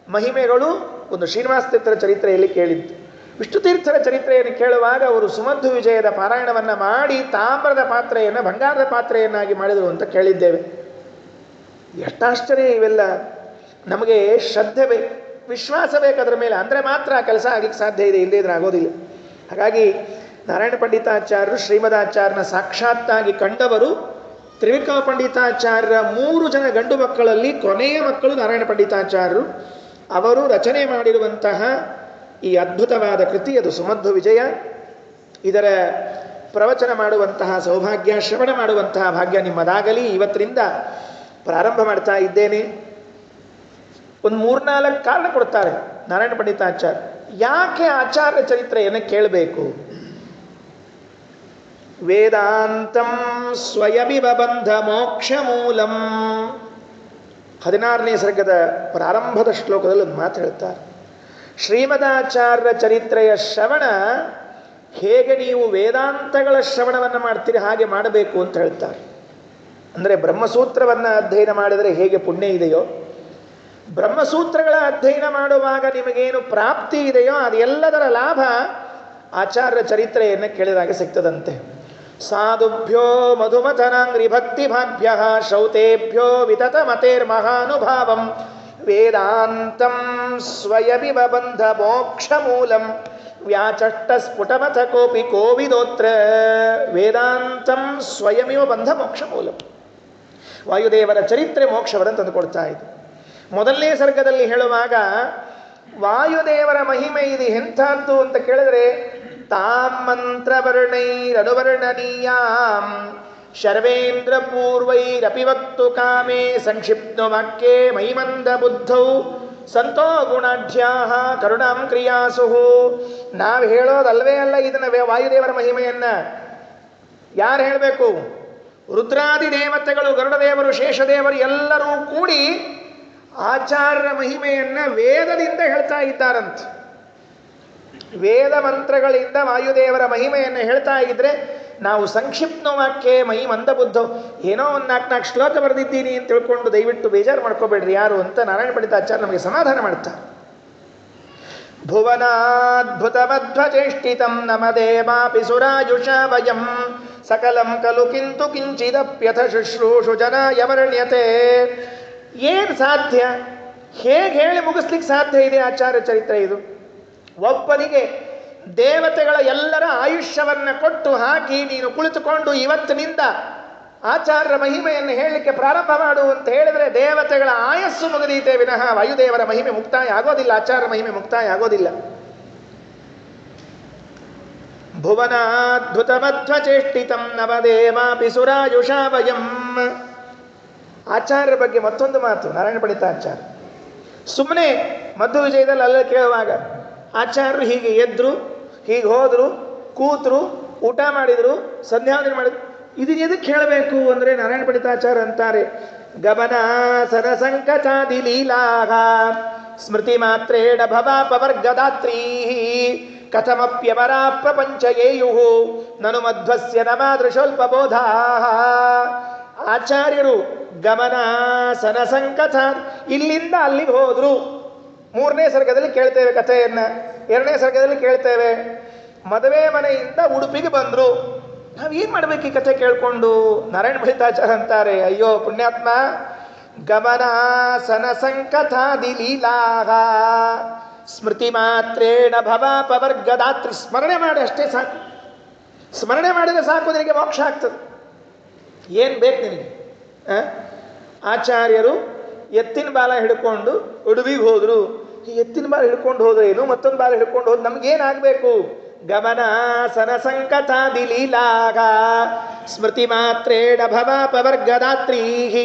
[SPEAKER 1] ಮಹಿಮೆಗಳು ಒಂದು ಶ್ರೀನಿವಾಸ ತೀರ್ಥರ ಚರಿತ್ರೆಯಲ್ಲಿ ಕೇಳಿದ್ದು. ವಿಷ್ಣು ತೀರ್ಥರ ಚರಿತ್ರೆಯನ್ನು ಕೇಳುವಾಗ ಅವರು ಸುಮಧ್ವ ವಿಜಯದ ಪಾರಾಯಣವನ್ನು ಮಾಡಿ ತಾಮ್ರದ ಪಾತ್ರೆಯನ್ನು ಬಂಗಾರದ ಪಾತ್ರೆಯನ್ನಾಗಿ ಮಾಡಿದರು ಅಂತ ಕೇಳಿದ್ದೇವೆ. ಎಷ್ಟಾಶ್ಚರ್ಯ ಇವೆಲ್ಲ. ನಮಗೆ ಶ್ರದ್ಧೆ ಬೇಕು, ವಿಶ್ವಾಸ ಬೇಕು ಅದರ ಮೇಲೆ, ಅಂದರೆ ಮಾತ್ರ ಆ ಕೆಲಸ ಆಗಲಿಕ್ಕೆ ಸಾಧ್ಯ ಇದೆ, ಇಲ್ಲದೇ ಇದ್ರೆ ಆಗೋದಿಲ್ಲ. ಹಾಗಾಗಿ ನಾರಾಯಣ ಪಂಡಿತಾಚಾರ್ಯರು ಶ್ರೀಮದಾಚಾರ್ಯನ ಸಾಕ್ಷಾತ್ತಾಗಿ ಕಂಡವರು. ತ್ರಿವಿಕ್ರಮ ಪಂಡಿತಾಚಾರ್ಯರ 3 ಜನ ಗಂಡು ಮಕ್ಕಳಲ್ಲಿ ಕೊನೆಯ ಮಕ್ಕಳು ನಾರಾಯಣ ಪಂಡಿತಾಚಾರ್ಯರು. ಅವರು ರಚನೆ ಮಾಡಿರುವಂತಹ ಈ ಅದ್ಭುತವಾದ ಕೃತಿ ಅದು ಸುಮಧ್ವ ವಿಜಯ. ಇದರ ಪ್ರವಚನ ಮಾಡುವಂತಹ ಸೌಭಾಗ್ಯ, ಶ್ರವಣ ಮಾಡುವಂತಹ ಭಾಗ್ಯ ನಿಮ್ಮದಾಗಲಿ. ಇವತ್ತಿನಿಂದ ಪ್ರಾರಂಭ ಮಾಡ್ತಾ ಇದ್ದೇನೆ. ಒಂದು 3-4 ಕಾರಣ ಕೊಡ್ತಾರೆ ನಾರಾಯಣ ಪಂಡಿತಾಚಾರ್ಯ. ಯಾಕೆ ಆಚಾರ್ಯ ಚರಿತ್ರೆಯನ್ನು ಕೇಳಬೇಕು? ವೇದಾಂತಂ ಸ್ವಯಮಿವ ಬಂಧ ಮೋಕ್ಷ ಮೂಲಂ. 16ನೇ ಸರ್ಗದ ಪ್ರಾರಂಭದ ಶ್ಲೋಕದಲ್ಲಿ ಒಂದು ಮಾತು ಹೇಳ್ತಾರೆ. ಶ್ರೀಮದಾಚಾರ್ಯ ಚರಿತ್ರೆಯ ಶ್ರವಣ ಹೇಗೆ ನೀವು ವೇದಾಂತಗಳ ಶ್ರವಣವನ್ನು ಮಾಡ್ತೀರಿ ಹಾಗೆ ಮಾಡಬೇಕು ಅಂತ ಹೇಳ್ತಾರೆ. ಅಂದರೆ ಬ್ರಹ್ಮಸೂತ್ರವನ್ನು ಅಧ್ಯಯನ ಮಾಡಿದರೆ ಹೇಗೆ ಪುಣ್ಯ ಇದೆಯೋ, ಬ್ರಹ್ಮಸೂತ್ರಗಳ ಅಧ್ಯಯನ ಮಾಡುವಾಗ ನಿಮಗೇನು ಪ್ರಾಪ್ತಿ ಇದೆಯೋ ಅದೆಲ್ಲದರ ಲಾಭ ಆಚಾರ್ಯ ಚರಿತ್ರೆಯನ್ನು ಕೇಳಿದಾಗ ಸಿಗ್ತದಂತೆ. ಸಾಧುಭ್ಯೋ ಮಧುಮಥನಾಂಗ್ರಿ ಭಕ್ತಿ ಭಾಗ್ಯ ಶ್ರೌತೇಭ್ಯೋ ವಿತತ ಮತೇರ್ಮಹಾನುಭಾವಂ ವೇದಾಂತಂ ಸ್ವಯಮಿವ ಬಂಧ ಮೋಕ್ಷ ಮೂಲಂ ವ್ಯಾಚಷ್ಟ ಸ್ಫುಟಮಥ ಕೋಪಿ ಕೋವಿದೋತ್ರ. ವೇದಾಂತಂ ಸ್ವಯಮಿವ ಬಂಧ ಮೋಕ್ಷ ಮೂಲಂ. ವಾಯುದೇವರ ಚರಿತ್ರೆ ಮೋಕ್ಷವನ್ನು ತಂದುಕೊಡ್ತಾ ಇದೆ. ಮೊದಲನೇ ಸರ್ಗದಲ್ಲಿ ಹೇಳುವಾಗ ವಾಯುದೇವರ ಮಹಿಮೆ ಇದು ಎಂಥದ್ದು ಅಂತ ಕೇಳಿದ್ರೆ, ತಾಂ ಮಂತ್ರವರ್ಣೈರನುವರ್ಣನೀಯಾಂ ಶರ್ವೇಂದ್ರ ಪೂರ್ವೈರಪಿ ವಕ್ತು ಕಾಮೇ ಸಂಕ್ಷಿಪ್ತ ವಾಕ್ಯೇ ಮೈಮಂದ ಬುದ್ಧೌ ಸಂತೋ ಗುಣಾಢ್ಯಾಹ ಕರುಣಾಂ ಕ್ರಿಯಾಸು. ನಾವು ಹೇಳೋದಲ್ವೇ ಅಲ್ಲ ಇದನ್ನು ವಾಯುದೇವರ ಮಹಿಮೆಯನ್ನು. ಯಾರು ಹೇಳಬೇಕು? ರುದ್ರಾದಿ ದೇವತೆಗಳು, ಗರುಡದೇವರು, ಶೇಷದೇವರು ಎಲ್ಲರೂ ಕೂಡಿ ಆಚಾರ್ಯರ ಮಹಿಮೆಯನ್ನ ವೇದದಿಂದ ಹೇಳ್ತಾ ಇದ್ದಾರಂತೆ. ವೇದ ಮಂತ್ರಗಳಿಂದ ವಾಯುದೇವರ ಮಹಿಮೆಯನ್ನು ಹೇಳ್ತಾ ಇದ್ರೆ ನಾವು ಸಂಕ್ಷಿಪ್ತ ವಾಕ್ಯ ಮೈ ಮಂದಬುದ್ಧ ಏನೋ ಒಂದು 4 ಶ್ಲೋಕ ಬರೆದಿದ್ದೀನಿ ಅಂತ ತಿಳ್ಕೊಂಡು ದಯವಿಟ್ಟು ಬೇಜಾರು ಮಾಡ್ಕೋಬೇಡ್ರಿ ಯಾರು ಅಂತ ನಾರಾಯಣ ಪಂಡಿತಾಚಾರ್ಯ ನಮಗೆ ಸಮಾಧಾನ ಮಾಡ್ತಾರೆ. ಭುವನಾದ್ಭುತಮಧ್ವಚೇಷ್ಟಿತಂ ನಮದೇವಾಪಿ ಸುರಾಯುಷ ವಯಂ ಸಕಲಂ ಖಲು ಕಿಂತು ಕಿಂಚಿದಪ್ಯಥ ಶುಶ್ರೂಷು ಜನಾಯ ವರ್ಣ್ಯತೆ. ಏನು ಸಾಧ್ಯ, ಹೇಗೆ ಹೇಳಿ ಮುಗಿಸ್ಲಿಕ್ಕೆ ಸಾಧ್ಯ ಇದೆ ಆಚಾರ್ಯ ಚರಿತ್ರೆ ಇದು? ಒಬ್ಬನಿಗೆ ದೇವತೆಗಳ ಎಲ್ಲರ ಆಯುಷ್ಯವನ್ನು ಕೊಟ್ಟು ಹಾಕಿ ನೀನು ಕುಳಿತುಕೊಂಡು ಇವತ್ತಿನಿಂದ ಆಚಾರ್ಯರ ಮಹಿಮೆಯನ್ನು ಹೇಳಲಿಕ್ಕೆ ಪ್ರಾರಂಭ ಮಾಡು ಅಂತ ಹೇಳಿದರೆ ದೇವತೆಗಳ ಆಯಸ್ಸು ಮುಗಿದೀತೆ ವಿನಃ ವಾಯುದೇವರ ಮಹಿಮೆ ಮುಕ್ತಾಯ ಆಗೋದಿಲ್ಲ, ಆಚಾರ್ಯ ಮಹಿಮೆ ಮುಕ್ತಾಯ ಆಗೋದಿಲ್ಲ. ಭುವನಾದ್ಭುತಮಧ್ವಚೇಷ್ಟಿತಂ ನವದೇವಾಪಿ ಸುರಾಯುಷಾ ವಯಂ. ಆಚಾರ್ಯರ ಬಗ್ಗೆ ಮತ್ತೊಂದು ಮಾತು ನಾರಾಯಣ ಪಂಡಿತಾಚಾರ್ಯ ಸುಮ್ಮನೆ ಮಧ್ವ ವಿಜಯದಲ್ಲಿ ಅಲ್ಲ ಕೇಳುವಾಗ ಆಚಾರ್ಯರು ಹೀಗೆ ಎದ್ರು, ಹೀಗೆ ಹೋದ್ರು, ಕೂತರು, ಊಟ ಮಾಡಿದ್ರು, ಸಂಧ್ಯಾವಂದನೆ ಮಾಡಿದ್ರು. ಇದನ್ನ ಎದಕ್ಕೆ ಹೇಳಬೇಕು ಅಂದರೆ ನಾರಾಯಣ ಪಂಡಿತಾಚಾರ್ಯ ಅಂತಾರೆ, ಗಮನಾಸನ ಸಂಕಟಾದಿ ಲೀಲಾಹ ಸ್ಮೃತಿ ಮಾತ್ರೇಣ ಭವಾಪವರ್ಗದಾತ್ರೀ ಕಥಮಪ್ಯವರಾ ಪ್ರಪಂಚಯೇಯು ನನು ಮಧ್ವಸ್ಯ ನಮಾದೃಶೋಲ್ಪಬೋಧಾ. ಆಚಾರ್ಯರು ಗಮನಾಸನ ಸಂಕಟ, ಇಲ್ಲಿಂದ ಅಲ್ಲಿಗೆ ಹೋದ್ರು. 3ನೇ ಸರ್ಗದಲ್ಲಿ ಕೇಳ್ತೇವೆ ಕಥೆಯನ್ನ, 2ನೇ ಸರ್ಗದಲ್ಲಿ ಕೇಳ್ತೇವೆ ಮದುವೆ ಮನೆಯಿಂದ ಉಡುಪಿಗೆ ಬಂದ್ರು. ನಾವೇನು ಮಾಡ್ಬೇಕು ಈ ಕಥೆ ಕೇಳ್ಕೊಂಡು? ನಾರಾಯಣ ಪಂಡಿತಾಚಾರ್ಯ ಅಂತಾರೆ, ಅಯ್ಯೋ ಪುಣ್ಯಾತ್ಮ, ಗಮನಾಸನ ಸಂಕಟಾದಿ ಲೀಲಾಹ ಸ್ಮೃತಿ ಮಾತ್ರೇಣ ಭವಾಪವರ್ಗದಾತ್ರಿ. ಸ್ಮರಣೆ ಮಾಡಿ ಅಷ್ಟೇ ಸಾಕು, ಸ್ಮರಣೆ ಮಾಡಿದ್ರೆ ಸಾಕು, ನಿನಗೆ ಮೋಕ್ಷ ಆಗ್ತದೆ. ಏನು ಬೇಕು ನಿನಗೆ? ಆಚಾರ್ಯರು ಎತ್ತಿನ ಬಾಲ ಹಿಡ್ಕೊಂಡು ಉಡುಪಿಗೆ ಹೋದ್ರು. ಈ ಎತ್ತಿನ ಬಾಲ ಹಿಡ್ಕೊಂಡು ಹೋದ್ರೇನು, ಮತ್ತೊಂದು ಬಾಲ ಹಿಡ್ಕೊಂಡು ಹೋದ್ ನಮ್ಗೇನಾಗಬೇಕು? ಗಮನಾಸನ ಸಂಕಟಾದಿ ಲೀಲಾಗ ಸ್ಮೃತಿ ಮಾತ್ರೇಣ ಭವಾಪವರ್ಗದಾತ್ರೀ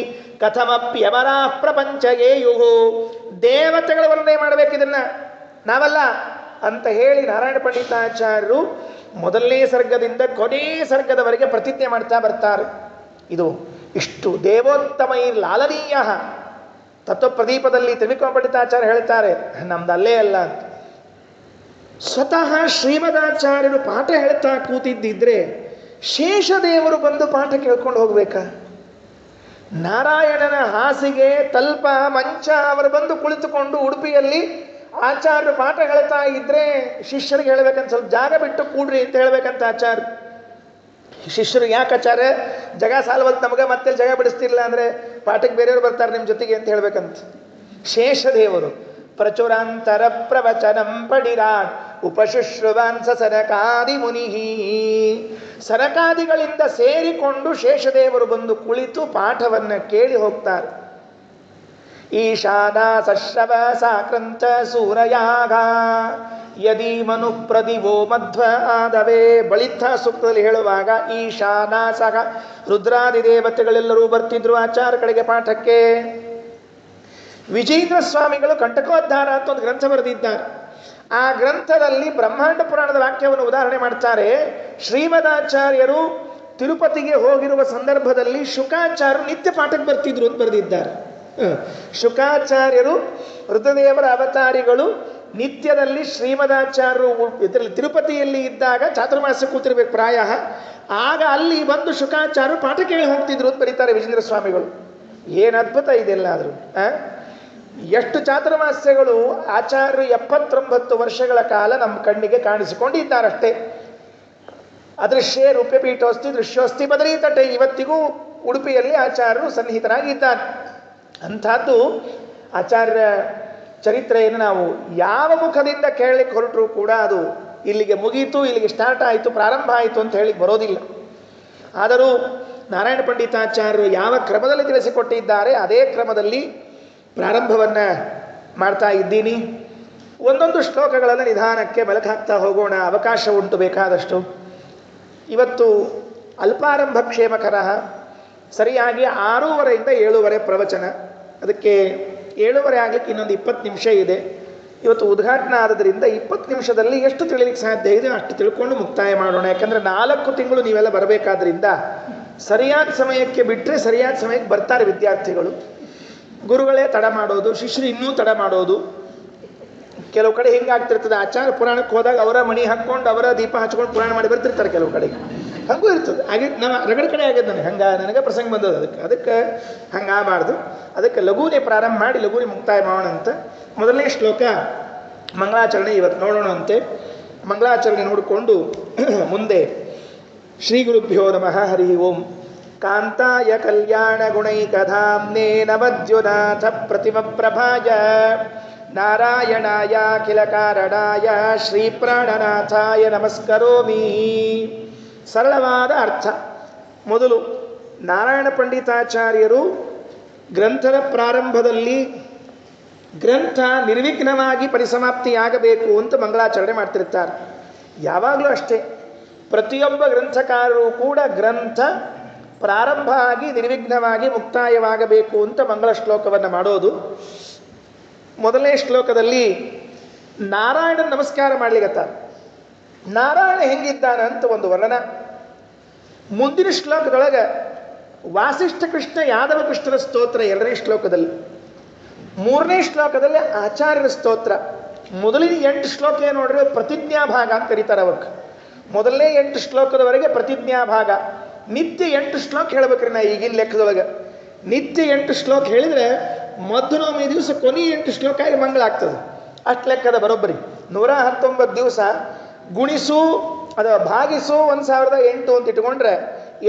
[SPEAKER 1] ಕಥಮಪ್ಯವರಾ ಪ್ರಪಂಚಯೇಯು. ದೇವತೆಗಳ ವರ್ಣನೆ ಮಾಡಬೇಕು, ಇದನ್ನ ನಾವಲ್ಲ ಅಂತ ಹೇಳಿ ನಾರಾಯಣ ಪಂಡಿತಾಚಾರ್ಯರು 1ನೇ ಸರ್ಗದಿಂದ ಕೊನೇ ಸರ್ಗದವರೆಗೆ ಪ್ರತಿಜ್ಞೆ ಮಾಡ್ತಾ ಬರ್ತಾರೆ. ಇದು ಇಷ್ಟು ದೇವೋತ್ತಮೈ ಲಾಲನೀಯ ತತ್ವಪ್ರದೀಪದಲ್ಲಿ ತ್ರಿವಿಕ್ರಮ ಪಂಡಿತಾಚಾರ್ಯ ಹೇಳ್ತಾರೆ, ನಮ್ದಲ್ಲೇ ಅಲ್ಲ ಅಂತ. ಸ್ವತಃ ಶ್ರೀಮದಾಚಾರ್ಯರು ಪಾಠ ಹೇಳ್ತಾ ಕೂತಿದ್ದಿದ್ರೆ ಶೇಷದೇವರು ಬಂದು ಪಾಠ ಕೇಳ್ಕೊಂಡು ಹೋಗ್ಬೇಕಾ? ನಾರಾಯಣನ ಹಾಸಿಗೆ, ತಲ್ಪ, ಮಂಚ ಅವರು ಬಂದು ಕುಳಿತುಕೊಂಡು ಉಡುಪಿಯಲ್ಲಿ ಆಚಾರ್ಯರು ಪಾಠ ಹೇಳ್ತಾ ಇದ್ರೆ ಶಿಷ್ಯರಿಗೆ ಹೇಳ್ಬೇಕಂತ ಸ್ವಲ್ಪ ಜಾಗ ಬಿಟ್ಟು ಕೂಡ್ರಿ ಅಂತ ಹೇಳ್ಬೇಕಂತ ಆಚಾರ್ಯ. ಶಿಷ್ಯರು ಯಾಕೆ ಆಚಾರ್ಯ ಜಗ ಸಾಲ್ವಲ್ತು ನಮಗೆ ಮತ್ತೆ ಜಗ ಬಿಡಿಸ್ತಿರ್ಲಿಲ್ಲ ಅಂದರೆ ಪಾಠಕ್ಕೆ ಬೇರೆಯವರು ಬರ್ತಾರೆ ನಿಮ್ಮ ಜೊತೆಗೆ ಅಂತ ಹೇಳ್ಬೇಕಂತ. ಶೇಷದೇವರು ಪ್ರಚುರಾಂತರ ಪ್ರವಚನಂ ಪಡಿರಾನ್ ಉಪಶುಶ್ರುವಾನ್ಸ ಸನಕಾದಿ ಮುನಿ. ಸನಕಾದಿಗಳಿಂದ ಸೇರಿಕೊಂಡು ಶೇಷದೇವರು ಬಂದು ಕುಳಿತು ಪಾಠವನ್ನು ಕೇಳಿ ಹೋಗ್ತಾರೆ. ಈಶಾನ ಸಶ್ರವ ಸಾಕ್ರಂತ ಸೂರಯಾಗ ಯದಿ ಮನು ಪ್ರದಿವೋ ಮಧ್ವ ಆದವೇ. ಬಳಿತ ಸೂಕ್ತದಲ್ಲಿ ಹೇಳುವಾಗ ಈಶಾನ ಸಹ ರುದ್ರಾದಿ ದೇವತೆಗಳೆಲ್ಲರೂ ಬರ್ತಿದ್ರು ಆಚಾರ್ಯ ಕಡೆಗೆ ಪಾಠಕ್ಕೆ. ವಿಜೇಂದ್ರ ಸ್ವಾಮಿಗಳು ಕಂಟಕೋದ್ಧಾರ ಅಂತ ಒಂದು ಗ್ರಂಥ ಬರೆದಿದ್ದಾರೆ. ಆ ಗ್ರಂಥದಲ್ಲಿ ಬ್ರಹ್ಮಾಂಡ ಪುರಾಣದ ವಾಕ್ಯವನ್ನು ಉದಾಹರಣೆ ಮಾಡ್ತಾರೆ. ಶ್ರೀಮದಾಚಾರ್ಯರು ತಿರುಪತಿಗೆ ಹೋಗಿರುವ ಸಂದರ್ಭದಲ್ಲಿ ಶುಕಾಚಾರ್ಯರು ನಿತ್ಯ ಪಾಠಕ್ಕೆ ಬರ್ತಿದ್ರು ಅಂತ ಬರೆದಿದ್ದಾರೆ. ಶುಕಾಚಾರ್ಯರು ರುದ್ರದೇವರ ಅವತಾರಿಗಳು ನಿತ್ಯದಲ್ಲಿ ಶ್ರೀಮದಾಚಾರ್ಯರು ಇದರಲ್ಲಿ ತಿರುಪತಿಯಲ್ಲಿ ಇದ್ದಾಗ ಚಾತುರ್ಮಾಸ್ಯ ಕೂತಿರ್ಬೇಕು ಪ್ರಾಯ, ಆಗ ಅಲ್ಲಿ ಬಂದು ಶುಕಾಚಾರ್ಯರು ಪಾಠ ಕೇಳಿ ಹೋಗ್ತಿದ್ರು ಅಂತ ಬರೀತಾರೆ ವಿಜೇಂದ್ರ ಸ್ವಾಮಿಗಳು. ಏನು ಅದ್ಭುತ ಇದೆಲ್ಲ ಆದರೂ. ಎಷ್ಟು ಚಾತುರ್ಮಾಸ್ಯಗಳು ಆಚಾರ್ಯರು 79 ವರ್ಷಗಳ ಕಾಲ ನಮ್ಮ ಕಣ್ಣಿಗೆ ಕಾಣಿಸಿಕೊಂಡಿದ್ದಾರಷ್ಟೇ. ಅದೃಶ್ಯ ರೂಪ್ಯಪೀಠೋಸ್ತಿ ದೃಶ್ಯೋಸ್ತಿ ಬದರೀತಟೆ. ಇವತ್ತಿಗೂ ಉಡುಪಿಯಲ್ಲಿ ಆಚಾರ್ಯರು ಸನ್ನಿಹಿತರಾಗಿದ್ದಾರೆ. ಅಂಥದ್ದು ಆಚಾರ್ಯ ಚರಿತ್ರೆಯನ್ನು ನಾವು ಯಾವ ಮುಖದಿಂದ ಕೇಳಲಿಕ್ಕೆ ಹೊರಟರೂ ಕೂಡ ಅದು ಇಲ್ಲಿಗೆ ಮುಗೀತು, ಇಲ್ಲಿಗೆ ಸ್ಟಾರ್ಟ್ ಆಯಿತು, ಪ್ರಾರಂಭ ಆಯಿತು ಅಂತ ಹೇಳಿ ಬರೋದಿಲ್ಲ. ಆದರೂ ನಾರಾಯಣ ಪಂಡಿತಾಚಾರ್ಯರು ಯಾವ ಕ್ರಮದಲ್ಲಿ ತಿಳಿಸಿಕೊಟ್ಟಿದ್ದಾರೆ ಅದೇ ಕ್ರಮದಲ್ಲಿ ಪ್ರಾರಂಭವನ್ನು ಮಾಡ್ತಾ ಇದ್ದೀನಿ. ಒಂದೊಂದು ಶ್ಲೋಕಗಳನ್ನು ನಿಧಾನಕ್ಕೆ ಬೆಳಕು ಹಾಕ್ತಾ ಹೋಗೋಣ, ಅವಕಾಶ ಉಂಟು ಬೇಕಾದಷ್ಟು. ಇವತ್ತು ಅಲ್ಪಾರಂಭ ಕ್ಷೇಮಕರ, ಸರಿಯಾಗಿ 6:30ಯಿಂದ 7:30 ಪ್ರವಚನ. ಅದಕ್ಕೆ 7:30 ಆಗಲಿಕ್ಕೆ ಇನ್ನೊಂದು 20 ನಿಮಿಷ ಇದೆ. ಇವತ್ತು ಉದ್ಘಾಟನೆ ಆದದ್ರಿಂದ 20 ನಿಮಿಷದಲ್ಲಿ ಎಷ್ಟು ತಿಳಿಲಿಕ್ಕೆ ಸಾಧ್ಯ ಇದೆ ಅಷ್ಟು ತಿಳ್ಕೊಂಡು ಮುಕ್ತಾಯ ಮಾಡೋಣ. ಯಾಕಂದರೆ 4 ತಿಂಗಳು ನೀವೆಲ್ಲ ಬರಬೇಕಾದ್ರಿಂದ ಸರಿಯಾದ ಸಮಯಕ್ಕೆ ಬಿಟ್ಟರೆ ಸರಿಯಾದ ಸಮಯಕ್ಕೆ ಬರ್ತಾರೆ ವಿದ್ಯಾರ್ಥಿಗಳು. ಗುರುಗಳೇ ತಡ ಮಾಡೋದು, ಶಿಷ್ಯರು ಇನ್ನೂ ತಡ ಮಾಡೋದು. ಕೆಲವು ಕಡೆ ಹಿಂಗಾಗ್ತಿರ್ತದೆ, ಆಚಾರ ಪುರಾಣಕ್ಕೆ ಹೋದಾಗ ಅವರ ಮಣಿ ಹಾಕ್ಕೊಂಡು ಅವರ ದೀಪ ಹಚ್ಕೊಂಡು ಪುರಾಣ ಮಾಡಿ ಬರ್ತಿರ್ತಾರೆ ಕೆಲವು ಕಡೆಗೆ. ಹಂಗೂ ಇರ್ತದೆ. ಹಾಗೆ ನಮ್ಮ ರಗಡ ಕಡೆ ಆಗ್ಯದ ನನಗೆ ಪ್ರಸಂಗ ಬಂದದ್ದು. ಅದಕ್ಕೆ ಹಂಗಾಗಬಾರ್ದು. ಅದಕ್ಕೆ ಲಘೂನೇ ಪ್ರಾರಂಭ ಮಾಡಿ ಲಘೂನೇ ಮುಕ್ತಾಯ ಮಾಡೋಣ ಅಂತ. ಮೊದಲನೇ ಶ್ಲೋಕ ಮಂಗಳಾಚರಣೆ ಇವತ್ತು ನೋಡೋಣಂತೆ. ಮಂಗಳಾಚರಣೆ ನೋಡಿಕೊಂಡು ಮುಂದೆ ಶ್ರೀ ಗುರುಭ್ಯೋ ನಮಃ. ಹರಿ ಓಂ. ಕಾಂತಾಯ ಕಲ್ಯಾಣ ಗುಣೈಕಧಾಮ್ನೇ ನವದ್ಯುನಾಥ ಪ್ರತಿಮ ಪ್ರಭಾಯ ನಾರಾಯಣಾಯ ಅಖಿಲ ಕಾರಣಾಯ ಶ್ರೀ ಪ್ರಾಣನಾಥಾಯ ನಮಸ್ಕರೋಮಿ. ಸರಳವಾದ ಅರ್ಥ. ಮೊದಲು ನಾರಾಯಣ ಪಂಡಿತಾಚಾರ್ಯರು ಗ್ರಂಥದ ಪ್ರಾರಂಭದಲ್ಲಿ ಗ್ರಂಥ ನಿರ್ವಿಘ್ನವಾಗಿ ಪರಿಸಮಾಪ್ತಿಯಾಗಬೇಕು ಅಂತ ಮಂಗಳಾಚರಣೆ ಮಾಡ್ತಿರ್ತಾರೆ. ಯಾವಾಗಲೂ ಅಷ್ಟೇ, ಪ್ರತಿಯೊಬ್ಬ ಗ್ರಂಥಕಾರರು ಕೂಡ ಗ್ರಂಥ ಪ್ರಾರಂಭ ಆಗಿ ನಿರ್ವಿಘ್ನವಾಗಿ ಮುಕ್ತಾಯವಾಗಬೇಕು ಅಂತ ಮಂಗಳ ಶ್ಲೋಕವನ್ನು ಮಾಡೋದು. ಮೊದಲನೇ ಶ್ಲೋಕದಲ್ಲಿ ನಾರಾಯಣನ ನಮಸ್ಕಾರ ಮಾಡ್ಲಿಕ್ಕತ್ತಾರೆ. ನಾರಾಯಣ ಹೆಂಗಿದ್ದಾನ ಅಂತ ಒಂದು ವರ್ಣನ. ಮುಂದಿನ ಶ್ಲೋಕದೊಳಗೆ ವಾಸಿಷ್ಠ ಕೃಷ್ಣ ಯಾದವ ಕೃಷ್ಣನ ಸ್ತೋತ್ರ 2ನೇ ಶ್ಲೋಕದಲ್ಲಿ, 3ನೇ ಶ್ಲೋಕದಲ್ಲಿ ಆಚಾರ್ಯರ ಸ್ತೋತ್ರ. ಮೊದಲಿನ 8 ಶ್ಲೋಕ ಏನು ನೋಡ್ರಿ, ಪ್ರತಿಜ್ಞಾ ಭಾಗ ಅಂತ ಕರೀತಾರೆ ಅವಕ್ಕೆ. ಮೊದಲನೇ 8 ಶ್ಲೋಕದವರೆಗೆ ಪ್ರತಿಜ್ಞಾ ಭಾಗ. ನಿತ್ಯ 8 ಶ್ಲೋಕ ಹೇಳ್ಬೇಕ್ರಿ. ನಾ ಈಗಿನ ಲೆಕ್ಕದೊಳಗೆ ನಿತ್ಯ 8 ಶ್ಲೋಕ ಹೇಳಿದರೆ ಮಧ್ಯಾಹ್ನ ದಿವಸ ಕೊನೆ 8 ಶ್ಲೋಕ ಆಗಿ ಮಂಗಳಾಗ್ತದೆ. ಅಷ್ಟು ಲೆಕ್ಕದ ಬರೋಬ್ಬರಿ 119 ದಿವಸ ಗುಣಿಸು ಅದು ಭಾಗಿಸು 1008 ಅಂತ ಇಟ್ಕೊಂಡ್ರೆ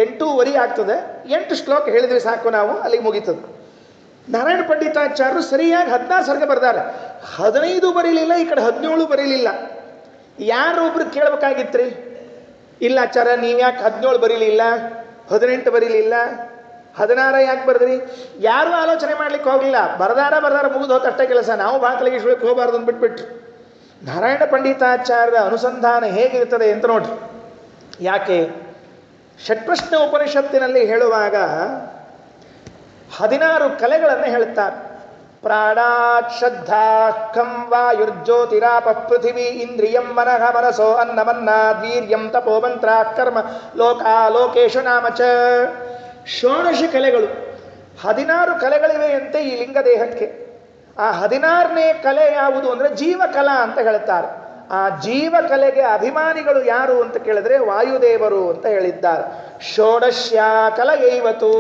[SPEAKER 1] 8.5 ಆಗ್ತದೆ. 8 ಶ್ಲೋಕ ಹೇಳಿದ್ವಿ ಸಾಕು, ನಾವು ಅಲ್ಲಿಗೆ ಮುಗೀತದೆ. ನಾರಾಯಣ ಪಂಡಿತಾಚಾರ್ಯರು ಸರಿಯಾಗಿ 16 ಸರ್ಗ ಬರ್ದಾರೆ. 15 ಬರೀಲಿಲ್ಲ, ಈ ಕಡೆ 17 ಬರೀಲಿಲ್ಲ. ಯಾರೊಬ್ರು ಕೇಳ್ಬೇಕಾಗಿತ್ರಿ, ಇಲ್ಲ ಆಚಾರ್ಯ ನೀವ್ಯಾಕೆ 17 ಬರೀಲಿಲ್ಲ, 18 ಬರೀಲಿಲ್ಲ, 16 ಯಾಕೆ ಬರ್ದ್ರಿ? ಯಾರೂ ಆಲೋಚನೆ ಮಾಡ್ಲಿಕ್ಕೆ ಹೋಗಲಿಲ್ಲ. ಬರ್ದಾರ ಮುಗಿದು ಹೋತ ಅಷ್ಟೇ ಕೆಲಸ. ನಾವು ಬಾಕಲಿಗೆ ಇಸ್ಕೊಳಕ್ಕೆ ಹೋಗಬಾರ್ದು ಅಂದ್ಬಿಟ್ಬಿಟ್ರು. ನಾರಾಯಣ ಪಂಡಿತಾಚಾರ್ಯರ ಅನುಸಂಧಾನ ಹೇಗಿರ್ತದೆ ಅಂತ ನೋಡ್ರಿ. ಯಾಕೆ ಷಟ್ಪ್ರಶ್ನ ಉಪನಿಷತ್ತಿನಲ್ಲಿ ಹೇಳುವಾಗ 16 ಕಲೆಗಳನ್ನು ಹೇಳುತ್ತಾರೆ. ಪ್ರಾಣಾತ್ ಶ್ರದ್ಧಾ ಖಂ ವಾಯುರ್ಜ್ಯೋತಿರಾಪ ಪೃಥಿವೀ ಇಂದ್ರಿಯಂ ಮನಃ ಮನಸೋ ಅನ್ನಮನ್ನಾದ್ ವೀರ್ಯಂ ತಪೋ ಮಂತ್ರ ಕರ್ಮ ಲೋಕೇಶು ನಾಮ ಚ. 16 ಕಲೆಗಳು. 16 ಕಲೆಗಳಿವೆ ಅಂತೆ ಈ ಲಿಂಗ ದೇಹಕ್ಕೆ. ಆ 16ನೇ ಕಲೆ ಯಾವುದು ಅಂದರೆ ಜೀವಕಲಾ ಅಂತ ಹೇಳ್ತಾರೆ. ಆ ಜೀವಕಲೆಗೆ ಅಭಿಮಾನಿಗಳು ಯಾರು ಅಂತ ಕೇಳಿದ್ರೆ ವಾಯುದೇವರು ಅಂತ ಹೇಳಿದ್ದಾರೆ. ಷೋಡಶ್ಯಾ ಕಲಯೈವತು.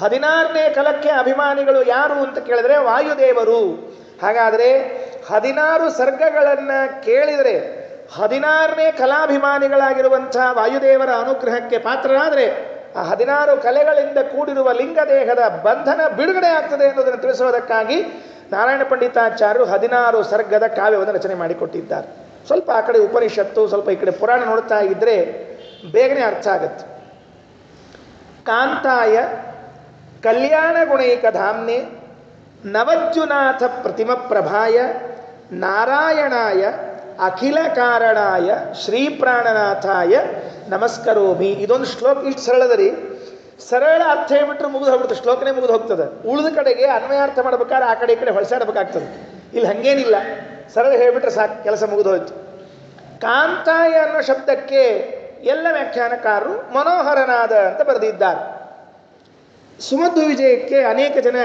[SPEAKER 1] 16ನೇ ಕಲಕ್ಕೆ ಅಭಿಮಾನಿಗಳು ಯಾರು ಅಂತ ಕೇಳಿದ್ರೆ ವಾಯುದೇವರು. ಹಾಗಾದರೆ 16 ಸರ್ಗಗಳನ್ನು ಕೇಳಿದರೆ 16ನೇ ಕಲಾಭಿಮಾನಿಗಳಾಗಿರುವಂಥ ವಾಯುದೇವರ ಅನುಗ್ರಹಕ್ಕೆ ಪಾತ್ರರಾದರೆ ಆ 16 ಕಲೆಗಳಿಂದ ಕೂಡಿರುವ ಲಿಂಗದೇಹದ ಬಂಧನ ಬಿಡುಗಡೆ ಆಗ್ತದೆ ಅನ್ನೋದನ್ನು ತಿಳಿಸೋದಕ್ಕಾಗಿ ನಾರಾಯಣ ಪಂಡಿತಾಚಾರ್ಯರು 16 ಸರ್ಗದ ಕಾವ್ಯವನ್ನು ರಚನೆ ಮಾಡಿಕೊಟ್ಟಿದ್ದಾರೆ. ಸ್ವಲ್ಪ ಆ ಕಡೆ ಉಪನಿಷತ್ತು, ಸ್ವಲ್ಪ ಈ ಕಡೆ ಪುರಾಣ ನೋಡ್ತಾ ಇದ್ದರೆ ಬೇಗನೆ ಅರ್ಥ ಆಗುತ್ತೆ. ಕಾಂತಾಯ ಕಲ್ಯಾಣ ಗುಣೈಕ ಧಾಮ್ನೆ ನವಜ್ಜುನಾಥ ಪ್ರತಿಮ ಪ್ರಭಾಯ ನಾರಾಯಣಾಯ ಅಖಿಲ ಕಾರಣಾಯ ಶ್ರೀ ಪ್ರಾಣನಾಥಾಯ ನಮಸ್ಕರೋಮಿ. ಇದೊಂದು ಶ್ಲೋಕ ಇಷ್ಟು ಸರಳದರಿ. ಸರಳ ಅರ್ಥ ಹೇಳ್ಬಿಟ್ರೆ ಮುಗಿದು ಹೋಗ್ಬಿಡ್ತದೆ, ಶ್ಲೋಕನೇ ಮುಗಿದು ಹೋಗ್ತದೆ. ಉಳಿದ ಕಡೆಗೆ ಅನ್ವಯಾರ್ಥ ಮಾಡ್ಬೇಕಾದ್ರೆ ಆ ಕಡೆ ಈ ಕಡೆ ಹೊಳಸಾಡಬೇಕಾಗ್ತದೆ. ಇಲ್ಲಿ ಹಾಗೇನಿಲ್ಲ, ಸರಳ ಹೇಳಿಬಿಟ್ರೆ ಸಾಕು, ಕೆಲಸ ಮುಗಿದು ಹೋಯ್ತು. ಕಾಂತಾಯ ಅನ್ನೋ ಶಬ್ದಕ್ಕೆ ಎಲ್ಲ ವ್ಯಾಖ್ಯಾನಕಾರರು ಮನೋಹರನಾದ ಅಂತ ಬರೆದಿದ್ದಾರೆ. ಸುಮಧ್ವ ವಿಜಯಕ್ಕೆ ಅನೇಕ ಜನ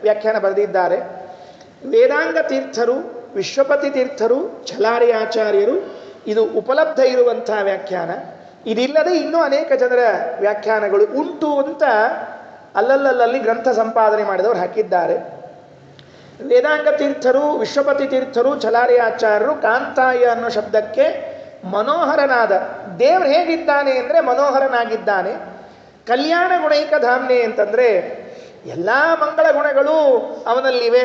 [SPEAKER 1] ವ್ಯಾಖ್ಯಾನ ಬರೆದಿದ್ದಾರೆ. ವೇದಾಂಗ ತೀರ್ಥರು, ವಿಶ್ವಪತಿ ತೀರ್ಥರು, ಛಲಾರಿ ಆಚಾರ್ಯರು ಇದು ಉಪಲಬ್ಧ ಇರುವಂಥ ವ್ಯಾಖ್ಯಾನ. ಇದಿಲ್ಲದೆ ಇನ್ನೂ ಅನೇಕ ಜನರ ವ್ಯಾಖ್ಯಾನಗಳು ಉಂಟು ಅಂತ ಅಲ್ಲಲ್ಲಿ ಗ್ರಂಥ ಸಂಪಾದನೆ ಮಾಡಿದವರು ಹಾಕಿದ್ದಾರೆ. ವೇದಾಂಗ ತೀರ್ಥರು, ವಿಶ್ವಪತಿ ತೀರ್ಥರು, ಛಲಾರಿ ಆಚಾರ್ಯರು ಕಾಂತಾಯ ಅನ್ನೋ ಶಬ್ದಕ್ಕೆ ಮನೋಹರನಾದ, ದೇವರು ಹೇಗಿದ್ದಾನೆ ಅಂದರೆ ಮನೋಹರನಾಗಿದ್ದಾನೆ. ಕಲ್ಯಾಣ ಗುಣೈಕ ಧಾಮ್ನೆ ಅಂತಂದರೆ ಎಲ್ಲ ಮಂಗಳ ಗುಣಗಳು ಅವನಲ್ಲಿವೆ.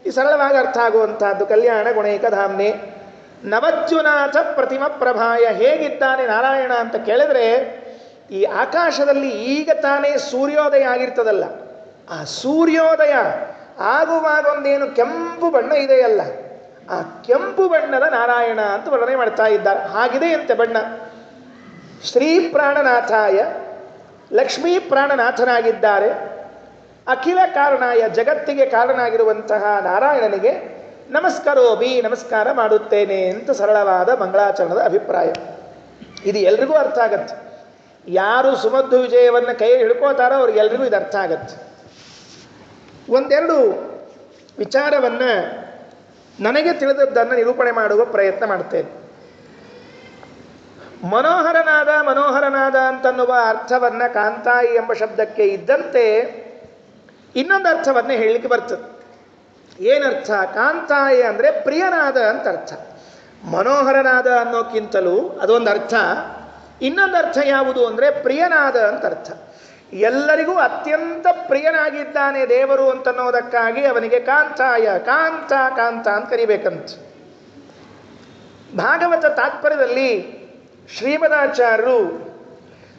[SPEAKER 1] ಈ ಸರಳವಾಗಿ ಅರ್ಥ ಆಗುವಂತಹದ್ದು ಕಲ್ಯಾಣ ಗುಣೈಕ ಧಾಮ್ನೆ. ನವಜ್ಜುನಾಥ ಪ್ರತಿಮ ಪ್ರಭಾಯ, ಹೇಗಿದ್ದಾನೆ ನಾರಾಯಣ ಅಂತ ಕೇಳಿದ್ರೆ ಈ ಆಕಾಶದಲ್ಲಿ ಈಗ ತಾನೇ ಸೂರ್ಯೋದಯ ಆಗಿರ್ತದಲ್ಲ, ಆ ಸೂರ್ಯೋದಯ ಆಗುವಾಗ ಒಂದೇನು ಕೆಂಪು ಬಣ್ಣ ಇದೆಯಲ್ಲ, ಆ ಕೆಂಪು ಬಣ್ಣದ ನಾರಾಯಣ ಅಂತ ವರ್ಣನೆ ಮಾಡ್ತಾ ಇದ್ದಾರೆ. ಹಾಗಿದೆಯಂತೆ ಬಣ್ಣ. ಶ್ರೀ ಪ್ರಾಣನಾಥಾಯ, ಲಕ್ಷ್ಮೀ ಪ್ರಾಣನಾಥನಾಗಿದ್ದಾರೆ. ಅಖಿಲ ಕಾರಣಾಯ, ಜಗತ್ತಿಗೆ ಕಾರಣನಾಗಿರುವಂತಹ ನಾರಾಯಣನಿಗೆ ನಮಸ್ಕರೋಮಿ, ನಮಸ್ಕಾರ ಮಾಡುತ್ತೇನೆ ಅಂತ ಸರಳವಾದ ಮಂಗಳಾಚರಣದ ಅಭಿಪ್ರಾಯ. ಇದು ಎಲ್ರಿಗೂ ಅರ್ಥ ಆಗತ್ತೆ. ಯಾರು ಸುಮಧ್ವ ವಿಜಯವನ್ನು ಕೈ ಹಿಡ್ಕೋತಾರೋ ಅವ್ರಿಗೆಲ್ರಿಗೂ ಇದು ಅರ್ಥ ಆಗತ್ತೆ. ಒಂದೆರಡು ವಿಚಾರವನ್ನು ನನಗೆ ತಿಳಿದದ್ದನ್ನು ನಿರೂಪಣೆ ಮಾಡುವ ಪ್ರಯತ್ನ ಮಾಡ್ತೇನೆ. ಮನೋಹರನಾದ ಮನೋಹರನಾದ ಅಂತನ್ನುವ ಅರ್ಥವನ್ನು ಕಾಂತಾಯಿ ಎಂಬ ಶಬ್ದಕ್ಕೆ ಇದ್ದಂತೆ ಇನ್ನೊಂದು ಅರ್ಥವನ್ನು ಹೇಳಲಿಕ್ಕೆ ಬರ್ತದೆ. ಏನರ್ಥ? ಕಾಂತಾಯಿ ಅಂದರೆ ಪ್ರಿಯನಾದ ಅಂತ ಅರ್ಥ. ಮನೋಹರನಾದ ಅನ್ನೋಕ್ಕಿಂತಲೂ ಅದೊಂದು ಅರ್ಥ. ಇನ್ನೊಂದು ಅರ್ಥ ಯಾವುದು ಅಂದರೆ ಪ್ರಿಯನಾದ ಅಂತ ಅರ್ಥ. ಎಲ್ಲರಿಗೂ ಅತ್ಯಂತ ಪ್ರಿಯನಾಗಿದ್ದಾನೆ ದೇವರು ಅಂತನ್ನೋದಕ್ಕಾಗಿ ಅವನಿಗೆ ಕಾಂತಾಯ, ಕಾಂತ ಕಾಂತ ಅಂತ ಕರಿಬೇಕಂತ. ಭಾಗವತ ತಾತ್ಪರ್ಯದಲ್ಲಿ ಶ್ರೀಮದಾಚಾರ್ಯರು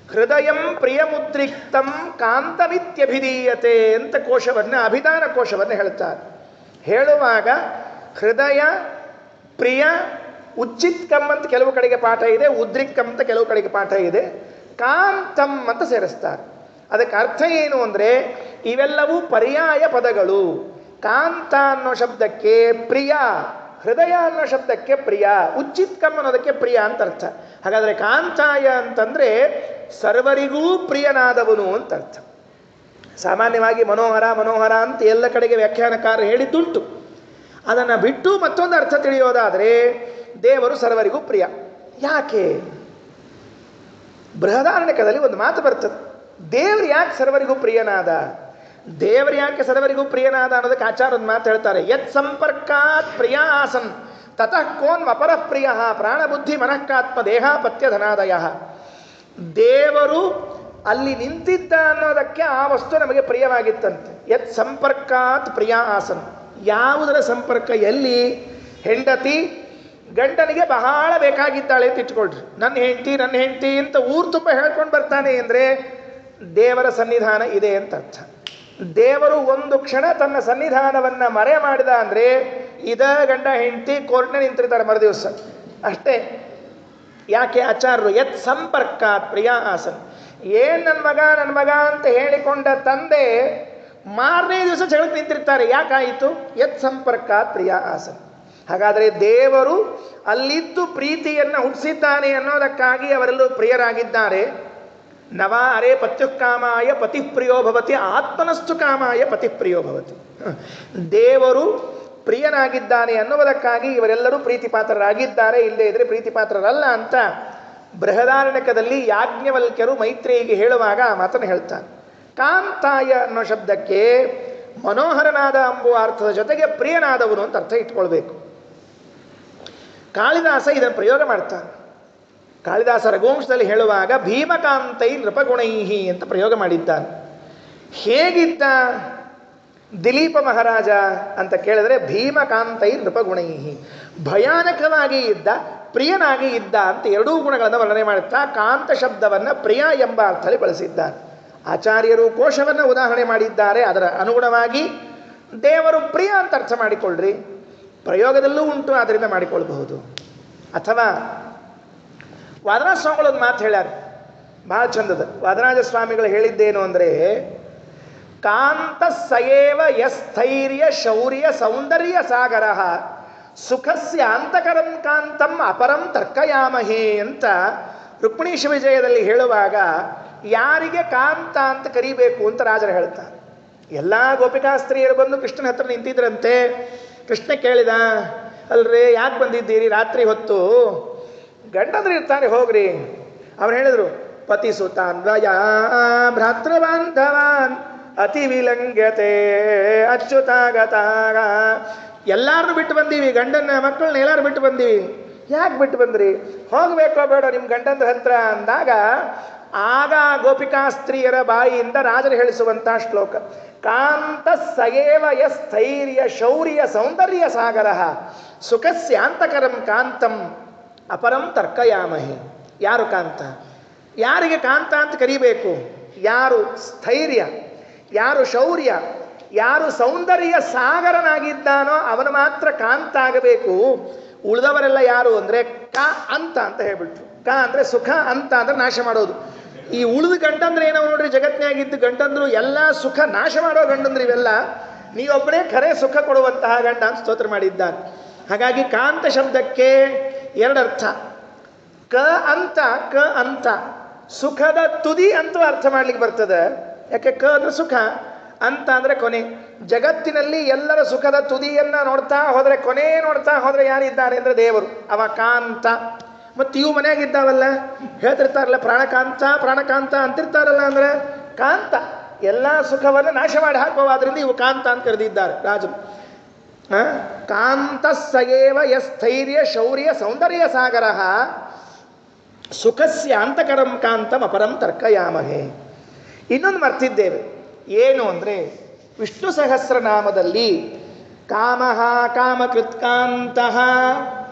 [SPEAKER 1] ಹೃದಯಂ ಪ್ರಿಯಮುದ್ರಿಕ್ತಂ ಕಾಂತಮಿತ್ಯಭಿಧೀಯತೆ ಅಂತ ಕೋಶವನ್ನು, ಅಭಿಧಾನ ಕೋಶವನ್ನು ಹೇಳ್ತಾರೆ. ಹೇಳುವಾಗ ಹೃದಯ, ಪ್ರಿಯ, ಉಚ್ಚಿತ್ಕಂ ಅಂತ ಕೆಲವು ಕಡೆಗೆ ಪಾಠ ಇದೆ, ಉದ್ರಿಕ್ಕಂ ಅಂತ ಕೆಲವು ಕಡೆಗೆ ಪಾಠ ಇದೆ, ಕಾಂತಂ ಅಂತ ಸೇರಿಸ್ತಾರೆ. ಅದಕ್ಕೆ ಅರ್ಥ ಏನು ಅಂದರೆ ಇವೆಲ್ಲವೂ ಪರ್ಯಾಯ ಪದಗಳು. ಕಾಂತ ಅನ್ನೋ ಶಬ್ದಕ್ಕೆ ಪ್ರಿಯ, ಹೃದಯ ಅನ್ನೋ ಶಬ್ದಕ್ಕೆ ಪ್ರಿಯ, ಉಚ್ಚಿತ್ಕಂ ಅನ್ನೋದಕ್ಕೆ ಪ್ರಿಯ ಅಂತ ಅರ್ಥ. ಹಾಗಾದರೆ ಕಾಂತಾಯ ಅಂತಂದರೆ ಸರ್ವರಿಗೂ ಪ್ರಿಯನಾದವನು ಅಂತ ಅರ್ಥ. ಸಾಮಾನ್ಯವಾಗಿ ಮನೋಹರ ಮನೋಹರ ಅಂತ ಎಲ್ಲ ಕಡೆಗೆ ವ್ಯಾಖ್ಯಾನಕಾರರು ಹೇಳಿದ್ದುಂಟು. ಅದನ್ನು ಬಿಟ್ಟು ಮತ್ತೊಂದು ಅರ್ಥ ತಿಳಿಯೋದಾದರೆ ದೇವರು ಸರ್ವರಿಗೂ ಪ್ರಿಯ. ಯಾಕೆ? ಬೃಹದಾರಣ್ಯಕದಲ್ಲಿ ಒಂದು ಮಾತು ಬರ್ತದೆ. ದೇವರು ಯಾಕೆ ಸರ್ವರಿಗೂ ಪ್ರಿಯನಾದ? ದೇವರು ಯಾಕೆ ಸರ್ವರಿಗೂ ಪ್ರಿಯನಾದ ಅನ್ನೋದಕ್ಕೆ ಆಚಾರ್ಯ ಒಂದು ಮಾತು ಹೇಳ್ತಾರೆ. ಯತ್ ಸಂಪರ್ಕಾತ್ ಪ್ರಿಯ ಆಸನ್ ತತಃ ಕೋನ್ ಅಪರ ಪ್ರಿಯ ಪ್ರಾಣಬುದ್ಧಿ ಮನಃಕಾತ್ಮ ದೇಹಾಪತ್ಯ ಧನಾದಯ. ದೇವರು ಅಲ್ಲಿ ನಿಂತಿದ್ದ ಅನ್ನೋದಕ್ಕೆ ಆ ವಸ್ತು ನಮಗೆ ಪ್ರಿಯವಾಗಿತ್ತಂತೆ. ಯತ್ ಸಂಪರ್ಕಾತ್ ಪ್ರಿಯ ಆಸನ್. ಯಾವುದರ ಸಂಪರ್ಕ? ಎಲ್ಲಿ? ಹೆಂಡತಿ ಗಂಡನಿಗೆ ಬಹಳ ಬೇಕಾಗಿದ್ದಾಳೆ ಅಂತ ಇಟ್ಕೊಳ್ರಿ. ನನ್ನ ಹೆಂಡತಿ ಅಂತ ಊರು ತುಂಬ ಹೇಳ್ಕೊಂಡು ಬರ್ತಾನೆ ಅಂದರೆ ದೇವರ ಸನ್ನಿಧಾನ ಇದೆ ಅಂತ ಅರ್ಥ. ದೇವರು ಒಂದು ಕ್ಷಣ ತನ್ನ ಸನ್ನಿಧಾನವನ್ನು ಮರೆ ಮಾಡಿದ ಅಂದರೆ ಇದ ಗಂಡ ಹೆಂಡತಿ ಕೋರ್ಟ್ನ ನಿಂತಿರ್ತಾರೆ ಮರುದಿವಸ ಅಷ್ಟೇ. ಯಾಕೆ? ಆಚಾರ್ಯರು ಯತ್ ಸಂಪರ್ಕಾತ್ ಪ್ರಿಯ ಆಸನ್. ಏನು ನನ್ನ ಮಗ ಅಂತ ಹೇಳಿಕೊಂಡ ತಂದೆ ಮಾರನೇ ದಿವಸ ಜಗಳಕ್ಕೆ ನಿಂತಿರ್ತಾರೆ. ಯಾಕಾಯಿತು? ಯತ್ ಸಂಪರ್ಕಾತ್ ಪ್ರಿಯ ಆಸನ್. ಹಾಗಾದರೆ ದೇವರು ಅಲ್ಲಿದ್ದು ಪ್ರೀತಿಯನ್ನು ಹುಟ್ಟಿಸಿದ್ದಾನೆ ಅನ್ನೋದಕ್ಕಾಗಿ ಅವರೆಲ್ಲರೂ ಪ್ರಿಯರಾಗಿದ್ದಾರೆ. ನವಾ ಅರೆ ಪತ್ಯುಕಾಮಾಯ ಪತಿಪ್ರಿಯೋ ಭವತಿ ಆತ್ಮನಸ್ತು ಕಾಮಾಯ ಪತಿಪ್ರಿಯೋ ಭವತಿ. ದೇವರು ಪ್ರಿಯನಾಗಿದ್ದಾನೆ ಅನ್ನುವುದಕ್ಕಾಗಿ ಇವರೆಲ್ಲರೂ ಪ್ರೀತಿಪಾತ್ರರಾಗಿದ್ದಾರೆ, ಇಲ್ಲದೇ ಇದ್ರೆ ಪ್ರೀತಿಪಾತ್ರರಲ್ಲ ಅಂತ ಬೃಹದಾರಣ್ಯಕದಲ್ಲಿ ಯಾಜ್ಞವಲ್ಕ್ಯರು ಮೈತ್ರೇಯಿಗೆ ಹೇಳುವಾಗ ಆ ಮಾತನ್ನು ಹೇಳ್ತಾನೆ. ಕಾಂತಾಯ ಅನ್ನೋ ಶಬ್ದಕ್ಕೆ ಮನೋಹರನಾದ ಎಂಬುವ ಅರ್ಥದ ಜೊತೆಗೆ ಪ್ರಿಯನಾದವನು ಅಂತ ಅರ್ಥ ಇಟ್ಕೊಳ್ಬೇಕು. ಕಾಳಿದಾಸ ಇದನ್ನು ಪ್ರಯೋಗ ಮಾಡ್ತಾನೆ. ಕಾಳಿದಾಸ ರಘುವಂಶದಲ್ಲಿ ಹೇಳುವಾಗ ಭೀಮಕಾಂತೈ ನೃಪಗುಣೈಹಿ ಅಂತ ಪ್ರಯೋಗ ಮಾಡಿದ್ದಾನೆ. ಹೇಗಿದ್ದ ದಿಲೀಪ ಮಹಾರಾಜ ಅಂತ ಕೇಳಿದ್ರೆ ಭೀಮಕಾಂತೈ ನೃಪಗುಣೈಹಿ, ಭಯಾನಕವಾಗಿ ಇದ್ದ, ಪ್ರಿಯನಾಗಿ ಇದ್ದ ಅಂತ ಎರಡೂ ಗುಣಗಳನ್ನು ವರ್ಣನೆ ಮಾಡುತ್ತಾ ಕಾಂತ ಶಬ್ದವನ್ನು ಪ್ರಿಯ ಎಂಬ ಅರ್ಥದಲ್ಲಿ ಬಳಸಿದ್ದಾನೆ. ಆಚಾರ್ಯರು ಕೋಶವನ್ನು ಉದಾಹರಣೆ ಮಾಡಿದ್ದಾರೆ. ಅದರ ಅನುಗುಣವಾಗಿ ದೇವರು ಪ್ರಿಯ ಅಂತ ಅರ್ಥ ಮಾಡಿಕೊಳ್ಳ್ರಿ. ಪ್ರಯೋಗದಲ್ಲೂ ಉಂಟು, ಆದ್ದರಿಂದ ಮಾಡಿಕೊಳ್ಳಬಹುದು. ಅಥವಾ ವಾದರಾಜ ಸ್ವಾಮಿಗಳು ಒಂದು ಮಾತು ಹೇಳ್ಯಾರ, ಭಾಳ ಚಂದದ. ವಾದರಾಜ ಸ್ವಾಮಿಗಳು ಹೇಳಿದ್ದೇನು ಅಂದರೆ ಕಾಂತ ಸಯೇವ ಯಸ್ಥೈರ್ಯ ಶೌರ್ಯ ಸೌಂದರ್ಯ ಸಾಗರ ಸುಖಸ್ಯ ಅಂತಕರಂ ಕಾಂತಂ ಅಪರಂ ತರ್ಕಯಾಮಹೇ ಅಂತ ರುಕ್ಮಿಣೀಶ ವಿಜಯದಲ್ಲಿ ಹೇಳುವಾಗ ಯಾರಿಗೆ ಕಾಂತ ಅಂತ ಕರಿಬೇಕು ಅಂತ ರಾಜರು ಹೇಳ್ತಾರೆ. ಎಲ್ಲ ಗೋಪಿಕಾಸ್ತ್ರೀಯರು ಬಂದು ಕೃಷ್ಣನ ಹತ್ರ ನಿಂತಿದ್ರಂತೆ. ಕೃಷ್ಣ ಕೇಳಿದ, ಅಲ್ರಿ ಯಾಕೆ ಬಂದಿದ್ದೀರಿ ರಾತ್ರಿ ಹೊತ್ತು? ಗಂಡಂದ್ರೆ ಇರ್ತಾರೆ, ಹೋಗ್ರಿ. ಅವ್ರು ಹೇಳಿದರು, ಪತಿಸುತಾನ್ ವಯಾ ಭ್ರಾತೃಬಾಂಧವಾನ್ ಅತಿ ವಿಲಂಘ್ಯತೆ ಅಚ್ಯುತಾಗತಾಗ. ಎಲ್ಲಾರನ್ನೂ ಬಿಟ್ಟು ಬಂದೀವಿ, ಗಂಡನ ಮಕ್ಕಳನ್ನ ಎಲ್ಲರೂ ಬಿಟ್ಟು ಬಂದೀವಿ. ಯಾಕೆ ಬಿಟ್ಟು ಬಂದ್ರಿ? ಹೋಗಬೇಕೋ ಬೇಡ ನಿಮ್ಮ ಗಂಡಂದ್ರ ಹತ್ರ ಅಂದಾಗ ಆಗ ಗೋಪಿಕಾಸ್ತ್ರೀಯರ ಬಾಯಿಯಿಂದ ರಾಜರು ಹೇಳಿಸುವಂಥ ಶ್ಲೋಕ ಕಾಂತ ಸಯೇವ ಯಸ್ಥೈರ್ಯ ಶೌರ್ಯ ಸೌಂದರ್ಯ ಸಾಗರ ಸುಖಸ್ಯಾಂತಕರಂ ಕಾಂತಂ ಅಪರಂ ತರ್ಕಯಾಮಹಿ. ಯಾರು ಕಾಂತ? ಯಾರಿಗೆ ಕಾಂತ ಅಂತ ಕರಿಬೇಕು? ಯಾರು ಸ್ಥೈರ್ಯ, ಯಾರು ಶೌರ್ಯ, ಯಾರು ಸೌಂದರ್ಯ ಸಾಗರನಾಗಿದ್ದಾನೋ ಅವನು ಮಾತ್ರ ಕಾಂತ ಆಗಬೇಕು. ಉಳಿದವರೆಲ್ಲ ಯಾರು ಅಂದರೆ ಕ ಅಂತ ಹೇಳ್ಬಿಟ್ರು. ಕ ಅಂದರೆ ಸುಖ, ಅಂತ ಅಂದರೆ ನಾಶ ಮಾಡೋದು. ಈ ಉಳಿದ ಗಂಡಂದ್ರೆ ಏನೋ ನೋಡ್ರಿ, ಜಗತ್ತಿನಾಗಿದ್ದು ಗಂಡಂದ್ರು ಎಲ್ಲ ಸುಖ ನಾಶ ಮಾಡೋ ಗಂಡಂದ್ರೆ ಇವೆಲ್ಲ. ನೀವೊಬ್ಬರೇ ಖರೆ ಸುಖ ಕೊಡುವಂತಹ ಗಂಡ ಅಂತ ಸ್ತೋತ್ರ ಮಾಡಿದ್ದಾನೆ. ಹಾಗಾಗಿ ಕಾಂತ ಶಬ್ದಕ್ಕೆ ಎರಡರ್ಥ. ಕ ಅಂತ ಸುಖದ ತುದಿ ಅಂತೂ ಅರ್ಥ ಮಾಡ್ಲಿಕ್ಕೆ ಬರ್ತದೆ. ಯಾಕೆ ಕ ಅಂದ್ರೆ ಸುಖ, ಅಂತ ಅಂದ್ರೆ ಕೊನೆ. ಜಗತ್ತಿನಲ್ಲಿ ಎಲ್ಲರ ಸುಖದ ತುದಿಯನ್ನ ನೋಡ್ತಾ ಹೋದ್ರೆ, ಕೊನೆ ನೋಡ್ತಾ ಹೋದ್ರೆ ಯಾರಿದ್ದಾರೆ ಅಂದ್ರೆ ದೇವರು. ಅವ ಕಾಂತ. ಮತ್ತು ಇವು ಮನೆಯಾಗಿದ್ದಾವಲ್ಲ, ಹೇಳ್ತಿರ್ತಾರಲ್ಲ ಪ್ರಾಣಕಾಂತ ಪ್ರಾಣಕಾಂತ ಅಂತಿರ್ತಾರಲ್ಲ, ಅಂದ್ರೆ ಕಾಂತ ಎಲ್ಲ ಸುಖವನ್ನು ನಾಶ ಮಾಡಿ ಹಾಕುವಾದ್ರಿಂದ ಇವು ಕಾಂತ ಅಂತ ಕರೆದಿದ್ದಾರೆ ರಾಜರು. ಕಾಂತ ಸಯೇವ ಯಸ್ಥೈರ್ಯ ಶೌರ್ಯ ಸೌಂದರ್ಯ ಸಾಗರ ಸುಖಸ್ಯ ಅಂತಕರಂ ಕಾಂತಂ ಅಪರಂ ತರ್ಕಯಾಮಹೇ. ಇನ್ನೊಂದು ಮರ್ತಿದ್ದೇವೆ, ಏನು ಅಂದರೆ ವಿಷ್ಣು ಸಹಸ್ರನಾಮದಲ್ಲಿ ಕಾಮಃ ಕಾಮಕೃತ್ಕಾಂತಃ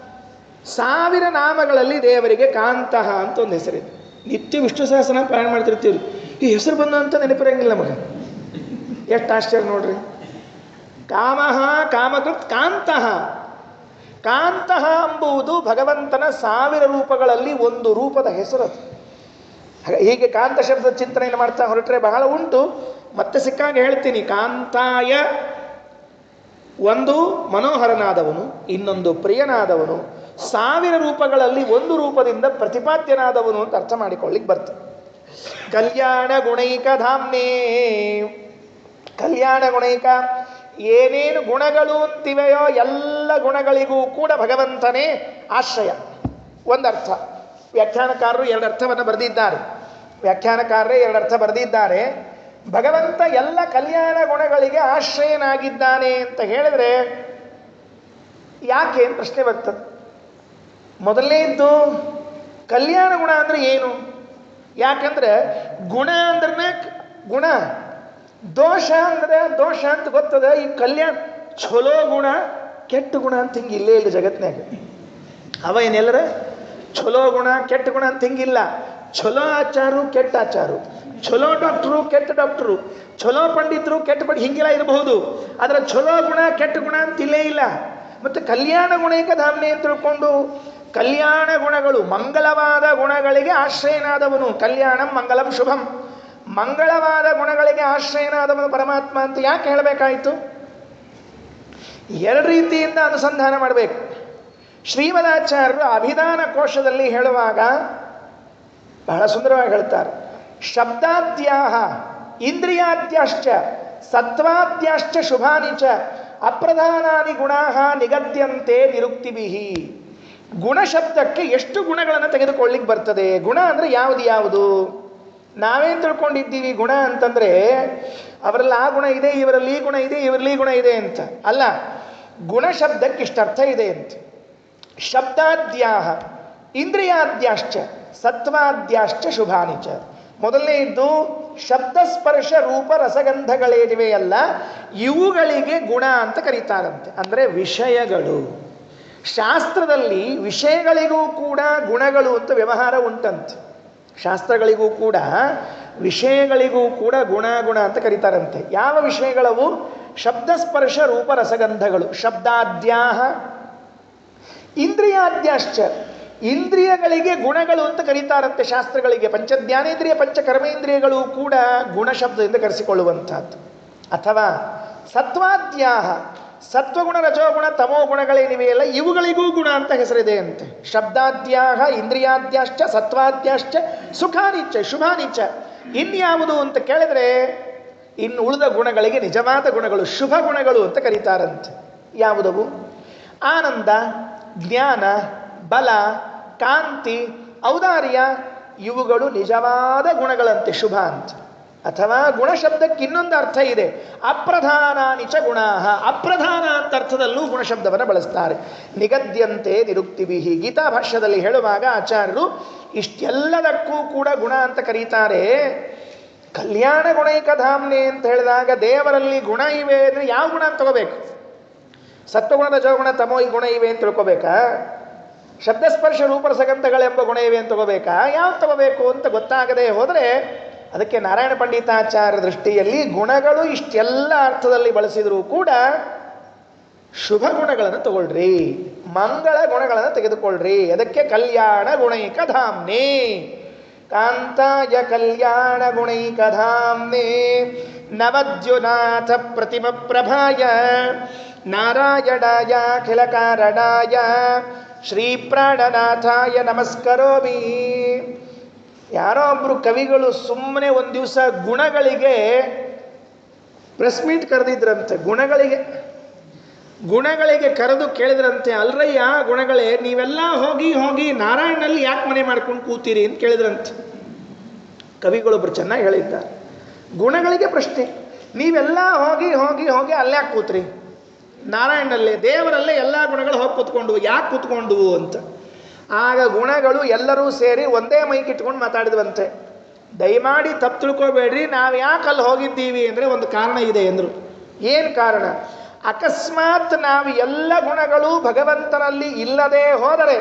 [SPEAKER 1] 1000 ನಾಮಗಳಲ್ಲಿ ದೇವರಿಗೆ ಕಾಂತಃ ಅಂತ ಒಂದು ಹೆಸರಿದೆ. ನಿತ್ಯ ವಿಷ್ಣು ಸಹಸ್ರನಾಮ ಪಾರಾಯಣ ಮಾಡ್ತಿರ್ತೀವಿ, ಈ ಹೆಸರು ಬಂದು ಅಂತ ನೆನಪಿರಂಗಿಲ್ಲ ನಮಗೆ. ಎಷ್ಟು ಆಶ್ಚರ್ಯ ನೋಡ್ರಿ. ಕಾಮಃ ಕಾಮಕೃತ್ ಕಾಂತಃ. ಕಾಂತಃ ಎಂಬುದು ಭಗವಂತನ 1000 ರೂಪಗಳಲ್ಲಿ ಒಂದು ರೂಪದ ಹೆಸರು. ಹೀಗೆ ಕಾಂತ ಶಬ್ದದ ಚಿಂತನೆಯನ್ನು ಮಾಡ್ತಾ ಹೊರಟ್ರೆ ಬಹಳ ಉಂಟು, ಮತ್ತೆ ಸಿಕ್ಕಾಗ ಹೇಳ್ತೀನಿ. ಕಾಂತಾಯ ಒಂದು ಮನೋಹರನಾದವನು, ಇನ್ನೊಂದು ಪ್ರಿಯನಾದವನು, 1000 ರೂಪಗಳಲ್ಲಿ ಒಂದು ರೂಪದಿಂದ ಪ್ರತಿಪಾದ್ಯನಾದವನು ಅಂತ ಅರ್ಥ ಮಾಡಿಕೊಳ್ಳಿಕ್ಕೆ ಬರ್ತದೆ. ಕಲ್ಯಾಣ ಗುಣೈಕ ಧಾಮ್ನೇ. ಕಲ್ಯಾಣ ಗುಣೈಕ, ಏನೇನು ಗುಣಗಳು ಅಂತಿವೆಯೋ ಎಲ್ಲ ಗುಣಗಳಿಗೂ ಕೂಡ ಭಗವಂತನೇ ಆಶ್ರಯ. ಒಂದರ್ಥ. ವ್ಯಾಖ್ಯಾನಕಾರರು 2 ಅರ್ಥವನ್ನು ಬರೆದಿದ್ದಾರೆ. ವ್ಯಾಖ್ಯಾನಕಾರರೇ 2 ಅರ್ಥ ಬರೆದಿದ್ದಾರೆ. ಭಗವಂತ ಎಲ್ಲ ಕಲ್ಯಾಣ ಗುಣಗಳಿಗೆ ಆಶ್ರಯನಾಗಿದ್ದಾನೆ ಅಂತ ಹೇಳಿದ್ರೆ ಯಾಕೆ ಅಂತ ಪ್ರಶ್ನೆ ಬರ್ತದೆ. ಮೊದಲನೇದ್ದು, ಕಲ್ಯಾಣ ಗುಣ ಅಂದ್ರೆ ಏನು? ಯಾಕಂದ್ರೆ ಗುಣ ಅಂದ್ರೆ ಗುಣ, ದೋಷ ಅಂದ್ರೆ ದೋಷ ಅಂತ ಗೊತ್ತದ. ಈ ಕಲ್ಯಾಣ ಚಲೋ ಗುಣ ಕೆಟ್ಟ ಗುಣ ಅಂತ ಹಿಂಗೆ ಇಲ್ಲೇ ಇಲ್ಲ ಜಗತ್ನಾಗ. ಅವ ಏನೆಲ್ಲರ ಚಲೋ ಗುಣ ಕೆಟ್ಟ ಗುಣ ಅಂತ ಹಿಂಗಿಲ್ಲ. ಚಲೋ ಆಚಾರು ಕೆಟ್ಟ ಆಚಾರು, ಚಲೋ ಡಾಕ್ಟ್ರು ಕೆಟ್ಟ ಡಾಕ್ಟ್ರು, ಚಲೋ ಪಂಡಿತರು ಕೆಟ್ಟ ಹಿಂಗೆಲ್ಲ ಇರಬಹುದು. ಆದರೆ ಚಲೋ ಗುಣ ಕೆಟ್ಟ ಗುಣ ಅಂತ ಇಲ್ಲೇ ಇಲ್ಲ. ಮತ್ತು ಕಲ್ಯಾಣ ಗುಣೈಕ ಧಾಮ್ನೆ ಅಂತ ತಿಳ್ಕೊಂಡು ಕಲ್ಯಾಣ ಗುಣಗಳು, ಮಂಗಲವಾದ ಗುಣಗಳಿಗೆ ಆಶ್ರಯನಾದವನು. ಕಲ್ಯಾಣಂ ಮಂಗಲಂ ಶುಭಂ. ಮಂಗಳವಾದ ಗುಣಗಳಿಗೆ ಆಶ್ರಯನಾದವನು ಪರಮಾತ್ಮ ಅಂತ ಯಾಕೆ ಹೇಳಬೇಕಾಯಿತು? 2 ರೀತಿಯಿಂದ ಅನುಸಂಧಾನ ಮಾಡಬೇಕು. ಶ್ರೀಮದಾಚಾರ್ಯರು ಅಭಿಧಾನ ಕೋಶದಲ್ಲಿ ಹೇಳುವಾಗ ಬಹಳ ಸುಂದರವಾಗಿ ಹೇಳ್ತಾರೆ. ಶಬ್ದಾದ್ಯಾಹ ಇಂದ್ರಿಯಾದ್ಯಾಶ್ಚ ಸತ್ವಾದ್ಯಾಶ್ಚ ಶುಭಾನಿ ಚ ಅಪ್ರಧಾನಾನಿ ಗುಣಾಃ ನಿಗದ್ಯಂತೆ ನಿರುಕ್ತಿಭಿಹಿ. ಗುಣಶಬ್ದಕ್ಕೆ ಎಷ್ಟು ಗುಣಗಳನ್ನು ತೆಗೆದುಕೊಳ್ಳಿಕ್ಕೆ ಬರ್ತದೆ? ಗುಣ ಅಂದರೆ ಯಾವುದು? ನಾವೇನು ತಿಳ್ಕೊಂಡಿದ್ದೀವಿ ಗುಣ ಅಂತಂದರೆ ಅವರಲ್ಲಿ ಆ ಗುಣ ಇದೆ, ಇವರಲ್ಲಿ ಈ ಗುಣ ಇದೆ, ಇವರಲ್ಲಿ ಈ ಗುಣ ಇದೆ ಅಂತ ಅಲ್ಲ. ಗುಣ ಶಬ್ದಕ್ಕೆ ಇಷ್ಟರ್ಥ ಇದೆ ಅಂತ. ಶಬ್ದಾದ್ಯಾಹ ಇಂದ್ರಿಯಾದ್ಯಾಶ್ಚ ಸತ್ವಾದ್ಯಾಶ್ಚ ಶುಭಾನಿ ಚ. ಮೊದಲನೆಯದ್ದು ಶಬ್ದಸ್ಪರ್ಶ ರೂಪ ರಸಗಂಧಗಳೇನಿವೆಯಲ್ಲ, ಇವುಗಳಿಗೆ ಗುಣ ಅಂತ ಕರೀತಾರಂತೆ. ಅಂದರೆ ವಿಷಯಗಳು. ಶಾಸ್ತ್ರದಲ್ಲಿ ವಿಷಯಗಳಿಗೂ ಕೂಡ ಗುಣಗಳು ಅಂತ ವ್ಯವಹಾರ ಉಂಟಂತೆ. ಶಾಸ್ತ್ರಗಳಿಗೂ ಕೂಡ ವಿಷಯಗಳಿಗೂ ಕೂಡ ಗುಣ ಅಂತ ಕರೀತಾರಂತೆ. ಯಾವ ವಿಷಯಗಳವು? ಶಬ್ದಸ್ಪರ್ಶ ರೂಪ ರಸಗಂಧಗಳು. ಶಬ್ದಾದ್ಯಾಹ ಇಂದ್ರಿಯಾದ್ಯಾಶ್ಚ, ಇಂದ್ರಿಯಗಳಿಗೆ ಗುಣಗಳು ಅಂತ ಕರೀತಾರಂತೆ ಶಾಸ್ತ್ರಗಳಿಗೆ. ಪಂಚಜ್ಞಾನೇಂದ್ರಿಯ ಪಂಚಕರ್ಮೇಂದ್ರಿಯಗಳು ಕೂಡ ಗುಣ ಶಬ್ದದಿಂದ ಕರೆಸಿಕೊಳ್ಳುವಂಥದ್ದು. ಅಥವಾ ಸತ್ವಾದ್ಯಾಹ, ಸತ್ವಗುಣ ರಜೋಗುಣ ತಮೋ ಗುಣಗಳೇನಿವೆಯಲ್ಲ ಇವುಗಳಿಗೂ ಗುಣ ಅಂತ ಹೆಸರಿದೆ ಅಂತೆ. ಶಬ್ದಾದ್ಯಾಹ ಇಂದ್ರಿಯಾದ್ಯಾಶ್ಚ ಸತ್ವಾದ್ಯಾಶ್ಚ ಸುಖಾನಿಚ್ಚ ಶುಭಾನಿಚ್ಚ. ಇನ್ಯಾವುದು ಅಂತ ಕೇಳಿದ್ರೆ ಇನ್ನು ಉಳಿದ ಗುಣಗಳಿಗೆ ನಿಜವಾದ ಗುಣಗಳು ಶುಭ ಗುಣಗಳು ಅಂತ ಕರೀತಾರಂತೆ. ಯಾವುದವು? ಆನಂದ, ಜ್ಞಾನ, ಬಲ, ಕಾಂತಿ, ಔದಾರ್ಯ, ಇವುಗಳು ನಿಜವಾದ ಗುಣಗಳಂತೆ, ಶುಭ ಅಂತ. ಅಥವಾ ಗುಣಶಬ್ದಕ್ಕೆ ಇನ್ನೊಂದು ಅರ್ಥ ಇದೆ, ಅಪ್ರಧಾನಾನಿ ಚ ಗುಣಾಃ. ಅಪ್ರಧಾನ ಅಂತ ಅರ್ಥದಲ್ಲೂ ಗುಣಶಬ್ದವನ್ನು ಬಳಸ್ತಾರೆ. ನಿಗದ್ಯಂತೆ ನಿರುಕ್ತಿಭಿಹಿ. ಗೀತಾ ಭಾಷ್ಯದಲ್ಲಿ ಹೇಳುವಾಗ ಆಚಾರ್ಯರು ಇಷ್ಟೆಲ್ಲದಕ್ಕೂ ಕೂಡ ಗುಣ ಅಂತ ಕರೀತಾರೆ. ಕಲ್ಯಾಣ ಗುಣೈಕ ಧಾಮ್ನೆ ಅಂತ ಹೇಳಿದಾಗ ದೇವರಲ್ಲಿ ಗುಣ ಇವೆ ಅಂದರೆ ಯಾವ ಗುಣ ಅಂತ ತಗೋಬೇಕು? ಸತ್ವಗುಣ ರಜೋಗುಣ ತಮೋ ಈ ಗುಣ ಇವೆ ಅಂತ ತಿಳ್ಕೋಬೇಕಾ? ಶಬ್ದಸ್ಪರ್ಶ ರೂಪರಸಗಂಧಗಳೆಂಬ ಗುಣ ಇವೆ ಅಂತ ತಗೋಬೇಕಾ? ಯಾವ್ದು ತಗೋಬೇಕು ಅಂತ ಗೊತ್ತಾಗದೆ ಹೋದರೆ ಅದಕ್ಕೆ ನಾರಾಯಣ ಪಂಡಿತಾಚಾರ್ಯ ದೃಷ್ಟಿಯಲ್ಲಿ ಗುಣಗಳು ಇಷ್ಟೆಲ್ಲ ಅರ್ಥದಲ್ಲಿ ಬಳಸಿದರೂ ಕೂಡ ಶುಭ ಗುಣಗಳನ್ನು ತಗೊಳ್ರಿ, ಮಂಗಳ ಗುಣಗಳನ್ನು ತೆಗೆದುಕೊಳ್ಳ್ರಿ. ಅದಕ್ಕೆ ಕಲ್ಯಾಣ ಗುಣೈಕ ಧಾಮ್ನೆ. ಕಾಂತಾಯ ಕಲ್ಯಾಣ ಗುಣೈಕ ಧಾಮ್ನೆ ನವದ್ಯುನಾಥ ಪ್ರತಿಮ ಪ್ರಭಾಯ ನಾರಾಯಣಾಯ ಅಖಿಲ ಕಾರಣಾಯ ಶ್ರೀ ಪ್ರಾಣನಾಥಾಯ ನಮಸ್ಕರೋಮಿ. ಯಾರೋ ಒಬ್ಬರು ಕವಿಗಳು ಸುಮ್ಮನೆ ಒಂದು ದಿವಸ ಗುಣಗಳಿಗೆ ಪ್ರೆಸ್ ಮೀಟ್ ಕರೆದಿದ್ರಂತೆ. ಗುಣಗಳಿಗೆ ಕರೆದು ಕೇಳಿದ್ರಂತೆ, ಅಲ್ರಯ್ಯ ಗುಣಗಳೇ, ನೀವೆಲ್ಲ ಹೋಗಿ ಹೋಗಿ ನಾರಾಯಣನಲ್ಲಿ ಯಾಕೆ ಮನೆ ಮಾಡ್ಕೊಂಡು ಕೂತೀರಿ ಅಂತ ಕೇಳಿದ್ರಂತೆ. ಕವಿಗಳೊಬ್ಬರು ಚೆನ್ನಾಗಿ ಹೇಳಿದ್ದಾರೆ. ಗುಣಗಳಿಗೆ ಪ್ರಶ್ನೆ, ನೀವೆಲ್ಲ ಹೋಗಿ ಹೋಗಿ ಹೋಗಿ ಅಲ್ಲೇ ಯಾಕೆ ಕೂತ್ರಿ? ನಾರಾಯಣನಲ್ಲೇ, ದೇವರಲ್ಲೇ ಎಲ್ಲ ಗುಣಗಳು ಹೋಗಿ ಕೂತ್ಕೊಂಡ್ವು, ಯಾಕೆ ಕೂತ್ಕೊಂಡ್ವು ಅಂತ. ಆಗ ಗುಣಗಳು ಎಲ್ಲರೂ ಸೇರಿ ಒಂದೇ ಮೈಕ್ ಇಟ್ಕೊಂಡು ಮಾತಾಡಿದ್ವಂತೆ. ದಯಮಾಡಿ ತಪ್ಪು ತಿಳ್ಕೊಬೇಡ್ರಿ, ನಾವು ಯಾಕೆ ಅಲ್ಲಿ ಹೋಗಿದ್ದೀವಿ ಅಂದರೆ ಒಂದು ಕಾರಣ ಇದೆ ಎಂದರು. ಏನು ಕಾರಣ? ಅಕಸ್ಮಾತ್ ನಾವು ಎಲ್ಲ ಗುಣಗಳು ಭಗವಂತನಲ್ಲಿ ಇಲ್ಲದೆ ಹೋದರೆ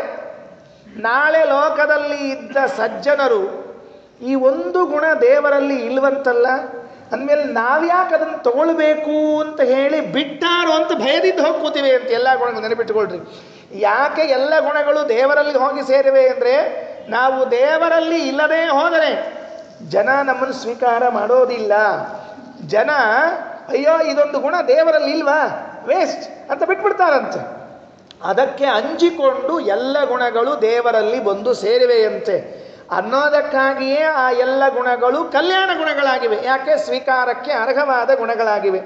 [SPEAKER 1] ನಾಳೆ ಲೋಕದಲ್ಲಿ ಇದ್ದ ಸಜ್ಜನರು ಈ ಒಂದು ಗುಣ ದೇವರಲ್ಲಿ ಇಲ್ವಂತಲ್ಲ ಅಂದಮೇಲೆ ನಾವ್ಯಾಕೆ ಅದನ್ನು ತಗೊಳ್ಬೇಕು ಅಂತ ಹೇಳಿ ಬಿಟ್ಟಾರೋ ಅಂತ ಭಯದಿಂದ ಹೋಗಿ ಕೂತಿವೆ ಅಂತ. ಎಲ್ಲ ಗುಣಗಳು ನೆನಪಿಟ್ಟುಕೊಳ್ರಿ. ಯಾಕೆ ಎಲ್ಲ ಗುಣಗಳು ದೇವರಲ್ಲಿ ಹೋಗಿ ಸೇರಿವೆ ಅಂದರೆ ನಾವು ದೇವರಲ್ಲಿ ಇಲ್ಲದೆ ಹೋದರೆ ಜನ ನಮ್ಮನ್ನು ಸ್ವೀಕಾರ ಮಾಡೋದಿಲ್ಲ. ಜನ ಅಯ್ಯೋ ಇದೊಂದು ಗುಣ ದೇವರಲ್ಲಿ ಇಲ್ವಾ, ವೇಸ್ಟ್ ಅಂತ ಬಿಟ್ಬಿಡ್ತಾರಂತೆ. ಅದಕ್ಕೆ ಅಂಜಿಕೊಂಡು ಎಲ್ಲ ಗುಣಗಳು ದೇವರಲ್ಲಿ ಬಂದು ಸೇರಿವೆಯಂತೆ ಅನ್ನೋದಕ್ಕಾಗಿಯೇ ಆ ಎಲ್ಲ ಗುಣಗಳು ಕಲ್ಯಾಣ ಗುಣಗಳಾಗಿವೆ. ಯಾಕೆ? ಸ್ವೀಕಾರಕ್ಕೆ ಅರ್ಹವಾದ ಗುಣಗಳಾಗಿವೆ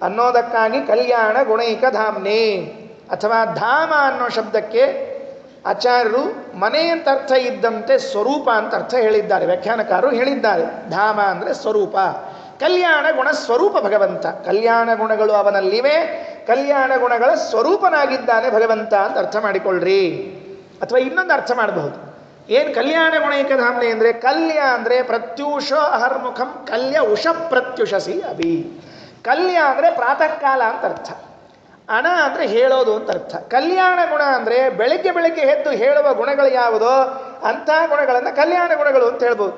[SPEAKER 1] ಅನ್ನೋದಕ್ಕಾಗಿ ಕಲ್ಯಾಣ ಗುಣೈಕ ಧಾಮ್ನೇ ಅಥವಾ ಧಾಮ ಅನ್ನೋ ಶಬ್ದಕ್ಕೆ ಆಚಾರ್ಯರು ಮನೆ ಅಂತ ಅರ್ಥ ಇದ್ದಂತೆ ಸ್ವರೂಪ ಅಂತ ಅರ್ಥ ಹೇಳಿದ್ದಾರೆ. ವ್ಯಾಖ್ಯಾನಕಾರರು ಹೇಳಿದ್ದಾರೆ, ಧಾಮ ಅಂದರೆ ಸ್ವರೂಪ. ಕಲ್ಯಾಣ ಗುಣ ಸ್ವರೂಪ ಭಗವಂತ. ಕಲ್ಯಾಣ ಗುಣಗಳು ಅವನಲ್ಲಿವೆ, ಕಲ್ಯಾಣ ಗುಣಗಳ ಸ್ವರೂಪನಾಗಿದ್ದಾನೆ ಭಗವಂತ ಅಂತ ಅರ್ಥ ಮಾಡಿಕೊಳ್ಳ್ರಿ. ಅಥವಾ ಇನ್ನೊಂದು ಅರ್ಥ ಮಾಡಬಹುದು. ಏನು ಕಲ್ಯಾಣ ಗುಣೈಕ ಧಾಮ್ನೆ ಅಂದರೆ? ಕಲ್ಯ ಅಂದರೆ ಪ್ರತ್ಯೂಷ ಅಹರ್ಮುಖಂ ಕಲ್ಯ ಉಷ ಪ್ರತ್ಯುಷಸಿ ಅಭಿ. ಕಲ್ಯ ಅಂದರೆ ಪ್ರಾತಃ ಕಾಲ ಅಂತ ಅರ್ಥ. ಅಣ ಅಂದರೆ ಹೇಳೋದು ಅಂತ ಅರ್ಥ. ಕಲ್ಯಾಣ ಗುಣ ಅಂದರೆ ಬೆಳಗ್ಗೆ ಎದ್ದು ಹೇಳುವ ಗುಣಗಳು ಯಾವುದೋ ಅಂಥ ಗುಣಗಳನ್ನು ಕಲ್ಯಾಣ ಗುಣಗಳು ಅಂತ ಹೇಳ್ಬೋದು.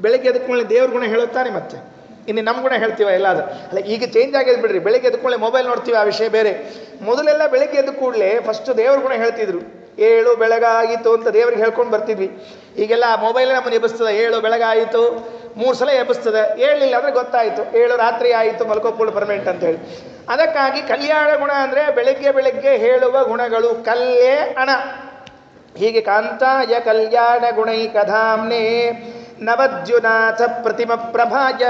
[SPEAKER 1] ಬೆಳಗ್ಗೆ ಎದ್ಕೊಳ್ಳಿ ದೇವ್ರ ಗುಣ ಹೇಳುತ್ತಾನೆ, ಮತ್ತೆ ಇನ್ನು ನಮ್ಮ ಗುಣ ಹೇಳ್ತೀವ ಎಲ್ಲಾದರೂ ಅಲ್ಲ. ಈಗ ಚೇಂಜ್ ಆಗಿದೆ ಬಿಡ್ರಿ. ಬೆಳಗ್ಗೆ ಎದ್ಕೊಳ್ಳಿ ಮೊಬೈಲ್ ನೋಡ್ತೀವಿ, ಆ ವಿಷಯ ಬೇರೆ. ಮೊದಲೆಲ್ಲ ಬೆಳಗ್ಗೆ ಎದ್ದು ಕೂಡಲೇ ಫಸ್ಟ್ ದೇವ್ರ ಗುಣ ಹೇಳ್ತಿದ್ರು. ಏಳು ಬೆಳಗಾಯಿತು ಅಂತ ದೇವ್ರಿಗೆ ಹೇಳ್ಕೊಂಡು ಬರ್ತಿದ್ವಿ. ಈಗೆಲ್ಲ ಮೊಬೈಲೇ ನಮ್ಮನ್ನು ಎಬ್ಬಿಸ್ತದೆ. ಏಳು ಬೆಳಗಾಯಿತು 3 ಸಲ ಎಬ್ಬಿಸ್ತದೆ. ಏಳಲಿಲ್ಲ ಅಂದರೆ ಗೊತ್ತಾಯಿತು, 7 ರಾತ್ರಿ ಆಯಿತು, ಮಲ್ಕೋಪುಳು ಪರ್ಮನೆಂಟ್ ಅಂತ ಹೇಳಿ. ಅದಕ್ಕಾಗಿ ಕಲ್ಯಾಣ ಗುಣ ಅಂದರೆ ಬೆಳಗ್ಗೆ ಹೇಳುವ ಗುಣಗಳು. ಕಲ್ಯೇ ಅಣ. ಹೀಗೆ ಕಾಂತಾಯ ಕಲ್ಯಾಣ ಗುಣೈಕ ಧಾಮ್ನೇ ನವದ್ಯುನಾಥ ಪ್ರತಿಮ ಪ್ರಭಾಯ.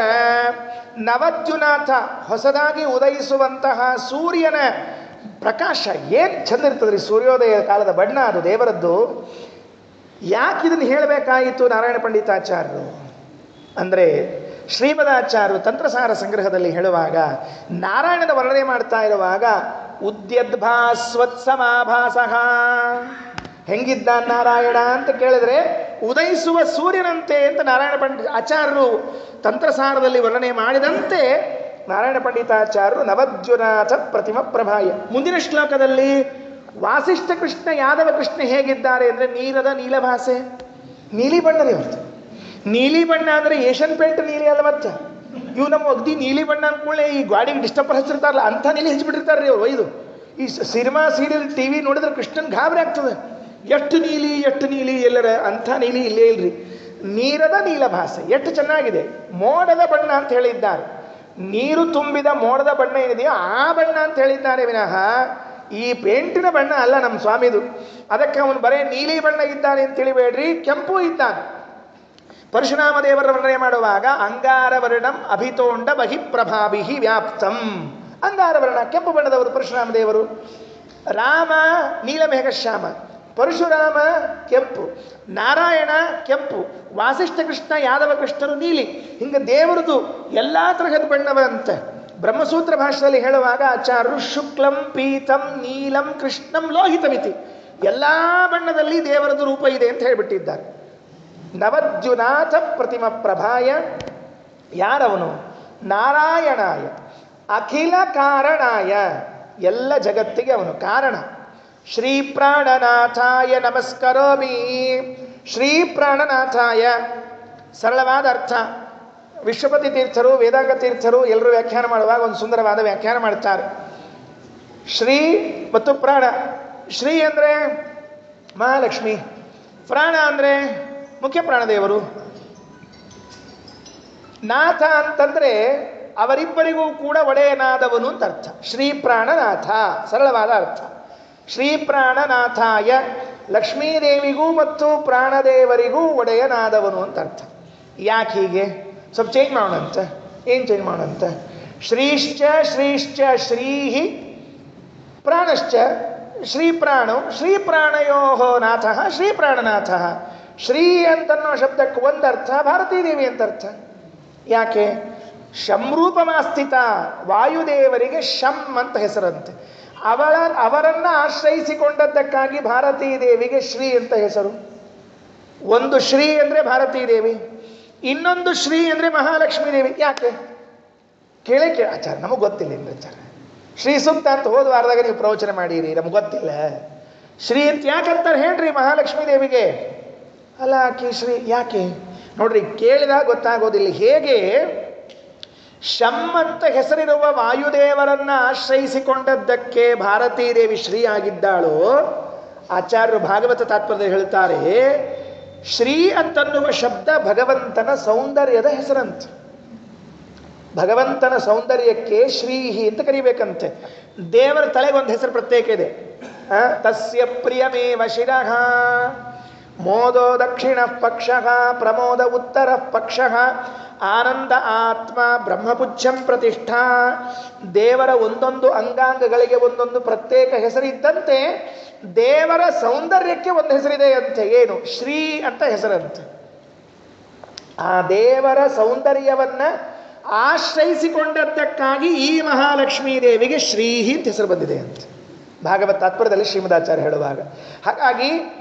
[SPEAKER 1] ನವದ್ಯುನಾಥ ಹೊಸದಾಗಿ ಉದಯಿಸುವಂತಹ ಸೂರ್ಯನ ಪ್ರಕಾಶ ಏನು ಚಂದ ಇರ್ತದ್ರಿ. ಸೂರ್ಯೋದಯ ಕಾಲದ ಬಣ್ಣ ಅದು ದೇವರದ್ದು. ಯಾಕೆ ಇದನ್ನು ಹೇಳಬೇಕಾಯಿತು ನಾರಾಯಣ ಪಂಡಿತಾಚಾರ್ಯರು ಅಂದರೆ, ಶ್ರೀಮದಾಚಾರ್ಯರು ತಂತ್ರಸಾರ ಸಂಗ್ರಹದಲ್ಲಿ ಹೇಳುವಾಗ ನಾರಾಯಣನ ವರ್ಣನೆ ಮಾಡ್ತಾ ಇರುವಾಗ ಉದ್ಯದ್ಭಾಸ್ವತ್ಸಮಾಭಾಸಃ, ಹೆಂಗಿದ್ದ ನಾರಾಯಣ ಅಂತ ಕೇಳಿದ್ರೆ ಉದಯಿಸುವ ಸೂರ್ಯನಂತೆ ಅಂತ ನಾರಾಯಣ ಆಚಾರ್ಯರು ತಂತ್ರಸಾರದಲ್ಲಿ ವರ್ಣನೆ ಮಾಡಿದಂತೆ ನಾರಾಯಣ ಪಂಡಿತಾಚಾರ್ಯರು ನವದ್ಯುನಾಥ ಪ್ರತಿಮ ಪ್ರಭಾಯ. ಮುಂದಿನ ಶ್ಲೋಕದಲ್ಲಿ ವಾಸಿಷ್ಠ ಕೃಷ್ಣ ಯಾದವ ಕೃಷ್ಣ ಹೇಗಿದ್ದಾರೆ ಅಂದರೆ ನೀರದ ನೀಲಭಾಸೆ, ನೀಲಿ ಬಣ್ಣದೇ ಹೊರತು. ನೀಲಿ ಬಣ್ಣ ಅಂದರೆ ಏಷ್ಯನ್ ಪೇಂಟ್ ನೀಲಿ ಅಲ್ಲವತ್ತ. ಇವು ನಮ್ಮ ಅಗ್ದಿ ನೀಲಿ ಬಣ್ಣ ಅಂದ್ಕೊಳ್ಳೆ ಈ ಗಾಡಿಗೆ ಡಿಸ್ಟರ್ಬರ್ ಹಚ್ಚಿರ್ತಾರಲ್ಲ ಅಂಥ ನೀಲಿ ಹಚ್ಚಿಬಿಟ್ಟಿರ್ತಾರೆ ರೀ ಅವ್ರು. ಒಯ್ದು ಈ ಸಿನಿಮಾ ಸೀರಿಯಲ್ TV ನೋಡಿದ್ರೆ ಕೃಷ್ಣನ್ ಗಾಬರಿ ಆಗ್ತದೆ. ಎಷ್ಟು ನೀಲಿ ಎಲ್ಲರ ಅಂಥ ನೀಲಿ ಇಲ್ಲೇ ಇಲ್ರಿ. ನೀರದ ನೀಲಭಾಸೆ ಎಷ್ಟು ಚೆನ್ನಾಗಿದೆ. ಮೋಡದ ಬಣ್ಣ ಅಂತ ಹೇಳಿದ್ದಾರೆ. ನೀರು ತುಂಬಿದ ಮೋಡದ ಬಣ್ಣ ಏನಿದೆಯೋ ಆ ಬಣ್ಣ ಅಂತ ಹೇಳಿದ್ದಾರೆ ವಿನಃ ಈ ಪೇಂಟಿನ ಬಣ್ಣ ಅಲ್ಲ ನಮ್ಮ ಸ್ವಾಮಿದು. ಅದಕ್ಕೆ ಅವನು ಬರೇ ನೀಲಿ ಬಣ್ಣ ಇದ್ದಾನೆ ಅಂತ ತಿಳಿಬೇಡ್ರಿ, ಕೆಂಪು ಇದ್ದಾನೆ. ಪರಶುರಾಮ ದೇವರ ವರ್ಣನೆ ಮಾಡುವಾಗ ಅಂಗಾರವರ್ಣಂ ಅಭಿತೋಂಡ ಬಹಿಪ್ರಭಾಭಿಹಿ ವ್ಯಾಪ್ತಂ. ಅಂಗಾರವರ್ಣ ಕೆಂಪು ಬಣ್ಣದವರು ಪರಶುರಾಮ ದೇವರು. ರಾಮ ನೀಲಮೇಘಶ್ಯಾಮ, ಪರಶುರಾಮ ಕೆಂಪು, ನಾರಾಯಣ ಕೆಂಪು, ವಾಸಿಷ್ಠ ಕೃಷ್ಣ ಯಾದವ ಕೃಷ್ಣರು ನೀಲಿ. ಹಿಂಗೆ ದೇವರದು ಎಲ್ಲ ತರಹದ ಬಣ್ಣವಂತೆ. ಬ್ರಹ್ಮಸೂತ್ರ ಭಾಷೆಯಲ್ಲಿ ಹೇಳುವಾಗ ಆಚಾರ್ಯರು ಶುಕ್ಲಂ ಪೀತಂ ನೀಲಂ ಕೃಷ್ಣಂ ಲೋಹಿತಮಿತಿ ಎಲ್ಲ ಬಣ್ಣದಲ್ಲಿ ದೇವರದು ರೂಪ ಇದೆ ಅಂತ ಹೇಳಿಬಿಟ್ಟಿದ್ದಾರೆ. ನವದ್ಯುನಾಥ ಪ್ರತಿಮ ಪ್ರಭಾಯ. ಯಾರವನು? ನಾರಾಯಣಾಯ ಅಖಿಲ ಕಾರಣಾಯ, ಎಲ್ಲ ಜಗತ್ತಿಗೆ ಅವನು ಕಾರಣ. ಶ್ರೀ ಪ್ರಾಣನಾಥಾಯ ನಮಸ್ಕರೋಮಿ. ಶ್ರೀ ಪ್ರಾಣನಾಥಾಯ ಸರಳವಾದ ಅರ್ಥ. ವಿಶ್ವಪತಿ ತೀರ್ಥರು ವೇದಾಂಗ ತೀರ್ಥರು ಎಲ್ಲರೂ ವ್ಯಾಖ್ಯಾನ ಮಾಡುವಾಗ ಒಂದು ಸುಂದರವಾದ ವ್ಯಾಖ್ಯಾನ ಮಾಡ್ತಾರೆ. ಶ್ರೀ ಮತ್ತು ಪ್ರಾಣ. ಶ್ರೀ ಅಂದರೆ ಮಹಾಲಕ್ಷ್ಮಿ, ಪ್ರಾಣ ಅಂದರೆ ಮುಖ್ಯ ಪ್ರಾಣದೇವರು. ನಾಥ ಅಂತಂದರೆ ಅವರಿಬ್ಬರಿಗೂ ಕೂಡ ಒಡೆಯನಾದವನು ಅಂತ ಅರ್ಥ. ಶ್ರೀ ಪ್ರಾಣನಾಥ ಸರಳವಾದ ಅರ್ಥ. ಶ್ರೀ ಪ್ರಾಣನಾಥಾಯ ಲಕ್ಷ್ಮೀದೇವಿಗೂ ಮತ್ತು ಪ್ರಾಣದೇವರಿಗೂ ಒಡೆಯನಾದವನು ಅಂತ ಅರ್ಥ. ಯಾಕೆ ಹೀಗೆ? ಸ್ವಲ್ಪ ಚೇಂಜ್ ಮಾಡೋಣಂತ. ಏನು ಚೇಂಜ್ ಮಾಡೋಣಂತ? ಶ್ರೀಶ್ಚ ಶ್ರೀಶ್ಚ ಶ್ರೀಹಿ ಪ್ರಾಣಶ್ಚ ಶ್ರೀಪ್ರಾಣೋ ಶ್ರೀಪ್ರಾಣಯೋ ನಾಥ ಶ್ರೀಪ್ರಾಣನಾಥ. ಶ್ರೀ ಅಂತನ್ನೋ ಶಬ್ದಕ್ಕೆ ಒಂದರ್ಥ, ಭಾರತೀ ದೇವಿ ಅಂತ ಅರ್ಥ. ಯಾಕೆ? ಶಂರೂಪಮಾಸ್ಥಿತ ವಾಯುದೇವರಿಗೆ ಶಂ ಅಂತ ಹೆಸರಂತೆ. ಅವರನ್ನು ಆಶ್ರಯಿಸಿಕೊಂಡದ್ದಕ್ಕಾಗಿ ಭಾರತೀ ದೇವಿಗೆ ಶ್ರೀ ಅಂತ ಹೆಸರು. ಒಂದು ಶ್ರೀ ಅಂದರೆ ಭಾರತೀ ದೇವಿ, ಇನ್ನೊಂದು ಶ್ರೀ ಅಂದರೆ ಮಹಾಲಕ್ಷ್ಮೀ ದೇವಿ. ಯಾಕೆ ಕೇಳೇ ಆಚಾರ್ಯ ನಮಗೆ ಗೊತ್ತಿಲ್ಲ ಇನ್ನು ಆಚಾರ್ಯ. ಶ್ರೀ ಸೂಕ್ತ ಅಂತ ಹೋದ ವಾರದಾಗ ನೀವು ಪ್ರವಚನ ಮಾಡಿರಿ, ನಮ್ಗೆ ಗೊತ್ತಿಲ್ಲ. ಶ್ರೀ ಅಂತ ಯಾಕಂತಾರೆ ಹೇಳ್ರಿ ಮಹಾಲಕ್ಷ್ಮೀ ದೇವಿಗೆ? ಅಲ್ಲ ಆಕಿ ಶ್ರೀ ಯಾಕೆ ನೋಡ್ರಿ, ಕೇಳಿದಾಗ ಗೊತ್ತಾಗೋದಿಲ್ಲ. ಹೇಗೆ ಶಂ ಅಂತ ಹೆಸರಿರುವ ವಾಯುದೇವರನ್ನ ಆಶ್ರಯಿಸಿಕೊಂಡದ್ದಕ್ಕೆ ಭಾರತೀ ದೇವಿ ಶ್ರೀ ಆಗಿದ್ದಾಳೋ, ಆಚಾರ್ಯರು ಭಾಗವತ ತಾತ್ಪರ್ಯದಲ್ಲಿ ಹೇಳ್ತಾರೆ, ಶ್ರೀ ಅಂತನ್ನುವ ಶಬ್ದ ಭಗವಂತನ ಸೌಂದರ್ಯದ ಹೆಸರಂತ. ಭಗವಂತನ ಸೌಂದರ್ಯಕ್ಕೆ ಶ್ರೀಹಿ ಅಂತ ಕರಿಬೇಕಂತೆ. ದೇವರ ತಲೆಗೊಂದು ಹೆಸರು ಪ್ರತ್ಯೇಕ ಇದೆ. ತಸ್ಯ ಪ್ರಿಯಮೇವ ಶಿರಃ ಮೋದೋ ದಕ್ಷಿಣ ಪಕ್ಷ ಪ್ರಮೋದ ಉತ್ತರ ಪಕ್ಷ ಆನಂದ ಆತ್ಮ ಬ್ರಹ್ಮಪುಚ್ಛಂ ಪ್ರತಿಷ್ಠಾ. ದೇವರ ಒಂದೊಂದು ಅಂಗಾಂಗಗಳಿಗೆ ಒಂದೊಂದು ಪ್ರತ್ಯೇಕ ಹೆಸರಿದ್ದಂತೆ ದೇವರ ಸೌಂದರ್ಯಕ್ಕೆ ಒಂದು ಹೆಸರಿದೆ ಅಂತೆ. ಏನು? ಶ್ರೀ ಅಂತ ಹೆಸರಂತೆ. ಆ ದೇವರ ಸೌಂದರ್ಯವನ್ನ ಆಶ್ರಯಿಸಿಕೊಂಡದ್ದಕ್ಕಾಗಿ ಈ ಮಹಾಲಕ್ಷ್ಮೀ ದೇವಿಗೆ ಶ್ರೀಹಿ ಅಂತ ಹೆಸರು ಬಂದಿದೆ ಅಂತ ಭಾಗವತ ತಾತ್ಪರ್ಯದಲ್ಲಿ ಶ್ರೀಮದಾಚಾರ್ಯ ಹೇಳುವಾಗ. ಹಾಗಾಗಿ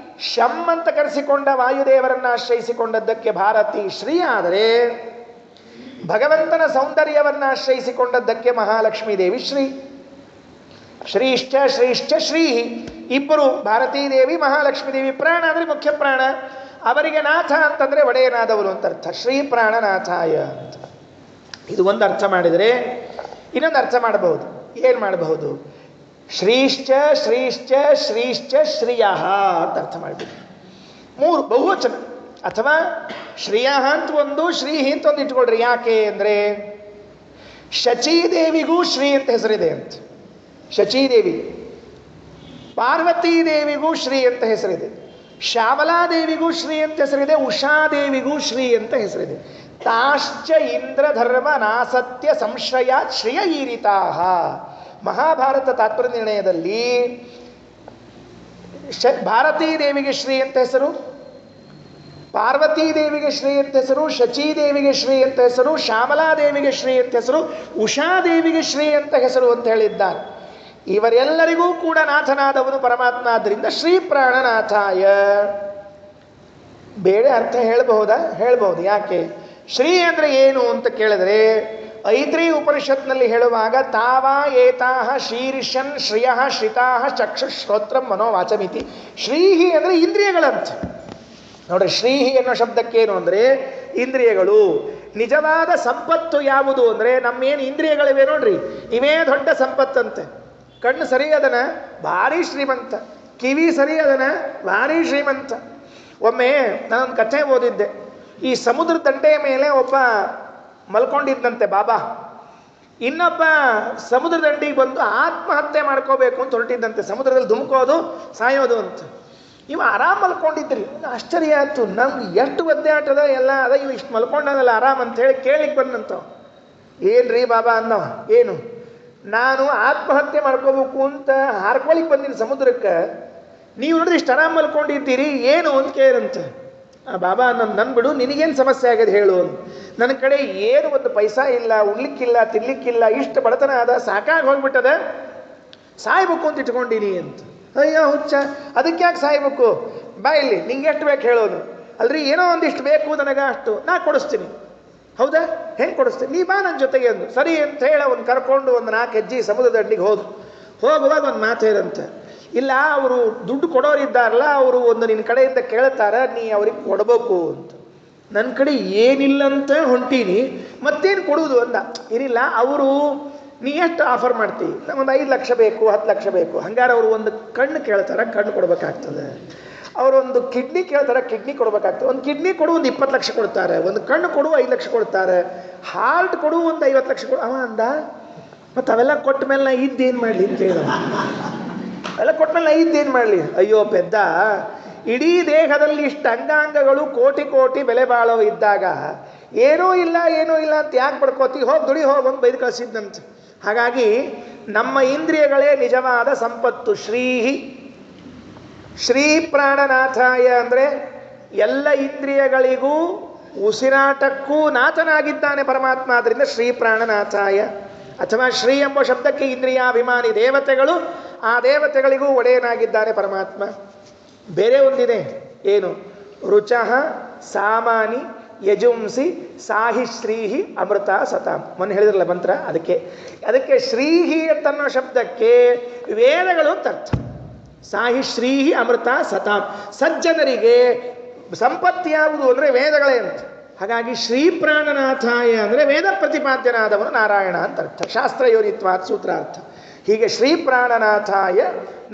[SPEAKER 1] ಶಂ ಅಂತ ಕರೆಸಿಕೊಂಡ ವಾಯುದೇವರನ್ನು ಆಶ್ರಯಿಸಿಕೊಂಡದ್ದಕ್ಕೆ ಭಾರತಿ ಶ್ರೀ ಆದರೆ, ಭಗವಂತನ ಸೌಂದರ್ಯವನ್ನು ಆಶ್ರಯಿಸಿಕೊಂಡದ್ದಕ್ಕೆ ಮಹಾಲಕ್ಷ್ಮೀ ದೇವಿ ಶ್ರೀ. ಶ್ರೀಶ್ಚ ಶ್ರೀಶ್ಚ ಶ್ರೀಹಿ ಇಬ್ಬರು, ಭಾರತೀ ದೇವಿ ಮಹಾಲಕ್ಷ್ಮೀ ದೇವಿ. ಪ್ರಾಣ ಅಂದರೆ ಮುಖ್ಯ ಪ್ರಾಣ, ಅವರಿಗೆ ನಾಥ ಅಂತಂದರೆ ಒಡೆಯನಾದವರು ಅಂತ ಅರ್ಥ. ಶ್ರೀ ಪ್ರಾಣನಾಥಾಯ ಅಂತ. ಇದು ಒಂದು ಅರ್ಥ ಮಾಡಿದರೆ ಇನ್ನೊಂದು ಅರ್ಥ ಮಾಡಬಹುದು. ಏನು ಮಾಡಬಹುದು? ಶ್ರೀಶ್ಚ ಶ್ರೀಶ್ಚ ಶ್ರೀಶ್ಚ ಶ್ರಿಯ ಅಂತ ಅರ್ಥ ಮಾಡಿಬಿಟ್ಟು ಮೂರು ಬಹುವಚನ, ಅಥವಾ ಶ್ರಿಯ ಅಂತ ಒಂದು, ಶ್ರೀಹಿ ಅಂತ ಒಂದು ಇಟ್ಕೊಳ್ರಿ. ಯಾಕೆ ಅಂದರೆ ಶಚೀದೇವಿಗೂ ಶ್ರೀ ಅಂತ ಹೆಸರಿದೆ ಅಂತ. ಶಚೀದೇವಿ, ಪಾರ್ವತೀ ದೇವಿಗೂ ಶ್ರೀ ಅಂತ ಹೆಸರಿದೆ, ಶ್ಯಾಮಲಾದೇವಿಗೂ ಶ್ರೀ ಅಂತ ಹೆಸರಿದೆ, ಉಷಾದೇವಿಗೂ ಶ್ರೀ ಅಂತ ಹೆಸರಿದೆ. ತಾಶ್ಚ ಇಂದ್ರಧರ್ಮ ನಾಸತ್ಯ ಸಂಶ್ರಯ ಶ್ರಿಯ ಈರಿತಾ. ಮಹಾಭಾರತ ತಾತ್ಪರ್ಯ ನಿರ್ಣಯದಲ್ಲಿ ಭಾರತೀ ದೇವಿಗೆ ಶ್ರೀ ಅಂತ ಹೆಸರು, ಪಾರ್ವತೀ ದೇವಿಗೆ ಶ್ರೀ ಅಂತ ಹೆಸರು, ಶಚೀದೇವಿಗೆ ಶ್ರೀ ಅಂತ ಹೆಸರು, ಶ್ಯಾಮಲಾದೇವಿಗೆ ಶ್ರೀ ಅಂತ ಹೆಸರು, ಉಷಾದೇವಿಗೆ ಶ್ರೀ ಅಂತ ಹೆಸರು ಅಂತ ಹೇಳಿದ್ದಾರೆ. ಇವರೆಲ್ಲರಿಗೂ ಕೂಡ ನಾಥನಾದವನು ಪರಮಾತ್ಮ. ಆದ್ದರಿಂದ ಶ್ರೀ ಪ್ರಾಣನಾಥಾಯ. ಬೇರೆ ಅರ್ಥ ಹೇಳಬಹುದಾ? ಹೇಳಬಹುದು. ಯಾಕೆ? ಶ್ರೀ ಅಂದರೆ ಏನು ಅಂತ ಕೇಳಿದ್ರೆ, ಐತ್ರಿ ಉಪನಿಷತ್ನಲ್ಲಿ ಹೇಳುವಾಗ ತಾವಾ ಏತಾಹ ಶೀರ್ಷನ್ ಶ್ರಿಯ ಶ್ರಿತಾ ಚಕ್ಷು ಶ್ರೋತ್ರಂ ಮನೋವಾಚಮಿತಿ. ಶ್ರೀಹಿ ಅಂದರೆ ಇಂದ್ರಿಯಗಳಂತ. ನೋಡ್ರಿ, ಶ್ರೀಹಿ ಅನ್ನೋ ಶಬ್ದಕ್ಕೇನು ಅಂದರೆ ಇಂದ್ರಿಯಗಳು. ನಿಜವಾದ ಸಂಪತ್ತು ಯಾವುದು ಅಂದರೆ ನಮ್ಮೇನು ಇಂದ್ರಿಯಗಳಿವೆ ನೋಡ್ರಿ, ಇವೇ ದೊಡ್ಡ ಸಂಪತ್ತಂತೆ. ಕಣ್ಣು ಸರಿ ಅದನ ಭಾರಿ ಶ್ರೀಮಂತ, ಕಿವಿ ಸರಿ ಅದನ ಭಾರಿ ಶ್ರೀಮಂತ. ಒಮ್ಮೆ ನಾನೊಂದು ಕಥೆ ಓದಿದ್ದೆ. ಈ ಸಮುದ್ರ ದಂಡೆಯ ಮೇಲೆ ಒಬ್ಬ ಮಲ್ಕೊಂಡಿದ್ದಂತೆ ಬಾಬಾ. ಇನ್ನೊಬ್ಬ ಸಮುದ್ರ ದಂಡಿಗೆ ಬಂದು ಆತ್ಮಹತ್ಯೆ ಮಾಡ್ಕೋಬೇಕು ಅಂತ ಹೊರಟಿದ್ದಂತೆ. ಸಮುದ್ರದಲ್ಲಿ ಧುಮುಕೋದು ಸಾಯೋದು ಅಂತ. ಇವ ಆರಾಮ್ ಮಲ್ಕೊಂಡಿದ್ರಿ. ಆಶ್ಚರ್ಯ ಆಯ್ತು, ನಮ್ಗೆ ಎಷ್ಟು ಒದ್ದಾಟದ ಎಲ್ಲ ಅದ, ಇವು ಇಷ್ಟು ಮಲ್ಕೊಂಡಲ್ಲ ಆರಾಮ್ ಅಂತ ಹೇಳಿ ಕೇಳಿಕ್ ಬಂದಂತ. ಏನ್ರಿ ಬಾಬಾ ಅನ್ನವ, ಏನು ನಾನು ಆತ್ಮಹತ್ಯೆ ಮಾಡ್ಕೋಬೇಕು ಅಂತ ಹಾರ್ಕೊಳಿಕ್ ಬಂದಿನಿ ಸಮುದ್ರಕ್ಕೆ, ನೀವು ನೋಡ್ರಿ ಇಷ್ಟು ಆರಾಮ್ ಮಲ್ಕೊಂಡಿದ್ದೀರಿ, ಏನು ಅಂತ ಕೇಳಂತ. ಬಾಬಾ ನನ್ನ ಬಿಡು, ನಿನಗೇನು ಸಮಸ್ಯೆ ಆಗಿದೆ ಹೇಳು. ನನ್ನ ಕಡೆ ಏನು ಒಂದು ಪೈಸಾ ಇಲ್ಲ, ಉಣ್ಲಿಕ್ಕಿಲ್ಲ, ತಿನ್ಲಿಕ್ಕಿಲ್ಲ, ಇಷ್ಟು ಬಡತನ ಅದ, ಸಾಕಾಗಿ ಹೋಗ್ಬಿಟ್ಟದ, ಸಾಯ್ಬೇಕು ಅಂತ ಇಟ್ಕೊಂಡಿನಿ ಅಂತ. ಅಯ್ಯೋ ಹುಚ್ಚ, ಅದಕ್ಕೆ ಯಾಕೆ ಸಾಯ್ಬೇಕು? ಬಾ ಇಲ್ಲಿ, ನಿಂಗೆ ಎಷ್ಟು ಬೇಕು ಹೇಳೋದು. ಅಲ್ರಿ ಏನೋ ಒಂದಿಷ್ಟು ಬೇಕು ನನಗೆ, ಅಷ್ಟು ನಾ ಕೊಡಿಸ್ತೀನಿ. ಹೌದಾ? ಹೆಂಗೆ ಕೊಡಿಸ್ತೀನಿ? ನೀ ಬಾ ನನ್ನ ಜೊತೆಗೆ ಅಂದು. ಸರಿ ಅಂತ ಹೇಳಿ ಅವ್ನು ಕರ್ಕೊಂಡು ಒಂದು 4 ಹೆಜ್ಜೆ ಸಮುದ್ರ ದಂಡಿಗೆ ಹೋಗುವಾಗ ಒಂದು ಮಾತು ಹೇಳಂತೆ. ಇಲ್ಲ, ಅವರು ದುಡ್ಡು ಕೊಡೋರಿದ್ದಾರಲ್ಲ, ಅವರು ಒಂದು ನಿನ್ನ ಕಡೆಯಿಂದ ಕೇಳ್ತಾರ, ನೀ ಅವ್ರಿಗೆ ಕೊಡಬೇಕು ಅಂತ. ನನ್ನ ಕಡೆ ಏನಿಲ್ಲಂತ ಹೊಂಟೀನಿ, ಮತ್ತೇನು ಕೊಡುವುದು ಅಂದ. ಏನಿಲ್ಲ, ಅವರು ನೀ ಎಷ್ಟು ಆಫರ್ ಮಾಡ್ತೀವಿ? ಒಂದು 5 ಲಕ್ಷ ಬೇಕು, 10 ಲಕ್ಷ ಬೇಕು. ಹಂಗಾರೆ ಅವರು ಒಂದು ಕಣ್ಣು ಕೇಳ್ತಾರೆ, ಕಣ್ಣು ಕೊಡ್ಬೇಕಾಗ್ತದೆ. ಅವರೊಂದು ಕಿಡ್ನಿ ಕೇಳ್ತಾರೆ, ಕಿಡ್ನಿ ಕೊಡ್ಬೇಕಾಗ್ತದೆ. ಒಂದು ಕಿಡ್ನಿ ಕೊಡು ಒಂದು 20 ಲಕ್ಷ ಕೊಡ್ತಾರೆ, ಒಂದು ಕಣ್ಣು ಕೊಡು 5 ಲಕ್ಷ ಕೊಡ್ತಾರೆ, ಹಾರ್ಟ್ ಕೊಡು ಒಂದು 50 ಲಕ್ಷ ಕೊಡು. ಅವ ಅಂದ, ಮತ್ತು ಅವೆಲ್ಲ ಕೊಟ್ಟ ಮೇಲೆ ನಾ ಇದ್ದೇನು ಮಾಡಲಿ ಅಂತ ಹೇಳಿದ. ಅವೆಲ್ಲ ಕೊಟ್ಟ ಮೇಲೆ ನಾ ಇದ್ದೇನು ಮಾಡಲಿ? ಅಯ್ಯೋ ಪೆದ್ದ, ಇಡೀ ದೇಹದಲ್ಲಿ ಇಷ್ಟು ಅಂಗಾಂಗಗಳು ಕೋಟಿ ಕೋಟಿ ಬೆಲೆ ಬಾಳೋ ಇದ್ದಾಗ ಏನೂ ಇಲ್ಲ ಅಂತ ಯಾಕೆ ಪಡ್ಕೋತಿ, ಹೋಗಿ ದುಡಿ ಹೋಗಿ ಒಂದು ಬೈದು ಕಳಿಸಿದ್ದಂತೆ. ಹಾಗಾಗಿ ನಮ್ಮ ಇಂದ್ರಿಯಗಳೇ ನಿಜವಾದ ಸಂಪತ್ತು. ಶ್ರೀ ಪ್ರಾಣನಾಥಾಯ ಅಂದರೆ ಎಲ್ಲ ಇಂದ್ರಿಯಗಳಿಗೂ ಉಸಿರಾಟಕ್ಕೂ ನಾಥನಾಗಿದ್ದಾನೆ ಪರಮಾತ್ಮ. ಆದ್ದರಿಂದ ಶ್ರೀ ಪ್ರಾಣನಾಥಾಯ. ಅಥವಾ ಶ್ರೀ ಎಂಬ ಶಬ್ದಕ್ಕೆ ಇಂದ್ರಿಯಾಭಿಮಾನಿ ದೇವತೆಗಳು, ಆ ದೇವತೆಗಳಿಗೂ ಒಡೆಯನಾಗಿದ್ದಾನೆ ಪರಮಾತ್ಮ. ಬೇರೆ ಒಂದಿದೆ, ಏನು? ರುಚಃ ಸಾಮಾನಿ ಯಜುಂಸಿ ಸಾಹಿ ಶ್ರೀಹಿ ಅಮೃತ ಸತಾಂ. ಮೊನ್ನೆ ಹೇಳಿದ್ರಲ್ಲ ಮಂತ್ರ, ಅದಕ್ಕೆ ಶ್ರೀಹಿ ಅಂತನ್ನೋ ಶಬ್ದಕ್ಕೆ ವೇದಗಳು ಅಂತ ಅರ್ಥ. ಸಾಹಿ ಶ್ರೀಹಿ ಅಮೃತ ಸತಾಂ. ಸಜ್ಜನರಿಗೆ ಸಂಪತ್ತು ಯಾವುದು ಅಂದರೆ ವೇದಗಳೇ ಅಂತ. ಹಾಗಾಗಿ ಶ್ರೀ ಪ್ರಾಣನಾಥಾಯ ಅಂದರೆ ವೇದ ಪ್ರತಿಪಾದ್ಯನಾದವನು ನಾರಾಯಣ ಅಂತ ಅರ್ಥ. ಶಾಸ್ತ್ರಯೋನಿತ್ವಾತ್ ಸೂತ್ರಾರ್ಥ. ಹೀಗೆ ಶ್ರೀ ಪ್ರಾಣನಾಥಾಯ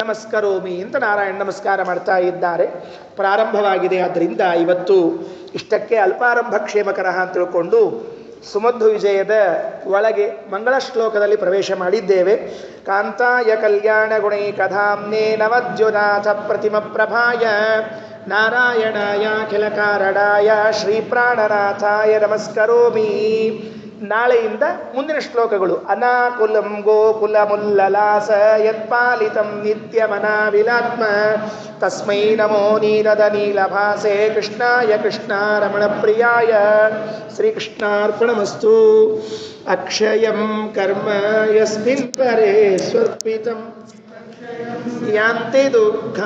[SPEAKER 1] ನಮಸ್ಕರೋಮಿ ಅಂತ ನಾರಾಯಣ ನಮಸ್ಕಾರ ಮಾಡ್ತಾ ಇದ್ದಾರೆ. ಪ್ರಾರಂಭವಾಗಿದೆ. ಆದ್ದರಿಂದ ಇವತ್ತು ಇಷ್ಟಕ್ಕೆ ಅಲ್ಪಾರಂಭ ಕ್ಷೇಮಕರ ಅಂತ ತಿಳ್ಕೊಂಡು ಸುಮಧ್ವ ವಿಜಯದ ಒಳಗೆ ಮಂಗಳ ಶ್ಲೋಕದಲ್ಲಿ ಪ್ರವೇಶ ಮಾಡಿದ್ದೇವೆ. ಕಾಂತಾಯ ಕಲ್ಯಾಣ ಗುಣೈಕಧಾಮ್ನೇ ನವದ್ಯುನಾಥ ಪ್ರತಿಮ ಪ್ರಭಾಯ ನಾರಾಯಣಾಯ ಕಾರಣಾಯ ಶ್ರೀ ಪ್ರಾಣನಾಥಾಯ ನಮಸ್ಕರೋಮಿ. ನಾಳೆಯಿಂದ ಮುಂದಿನ ಶ್ಲೋಕಗಳು. ಅನಾಕುಲಂ ಗೋಕುಲಮುಲ್ಲಲಾಸ ಯತ್ಪಾಲಿತಂ ನಿತ್ಯಮನಾವಿಲಾತ್ಮ ತಸ್ಮೈ ನಮೋ ನೀರದ ನೀಲಭಾಸೆ ಕೃಷ್ಣಾಯ ಕೃಷ್ಣಾರಮಣ ಪ್ರಿಯಾಯ. ಶ್ರೀಕೃಷ್ಣಾರ್ಪಣಮಸ್ತು. ಅಕ್ಷಯಂ ಕರ್ಮ ಯಸ್ಮಿನ್ ಪರೇ ಸ್ವರ್ಪಿತಂ ಯಾಂತಿ ದುಃಖ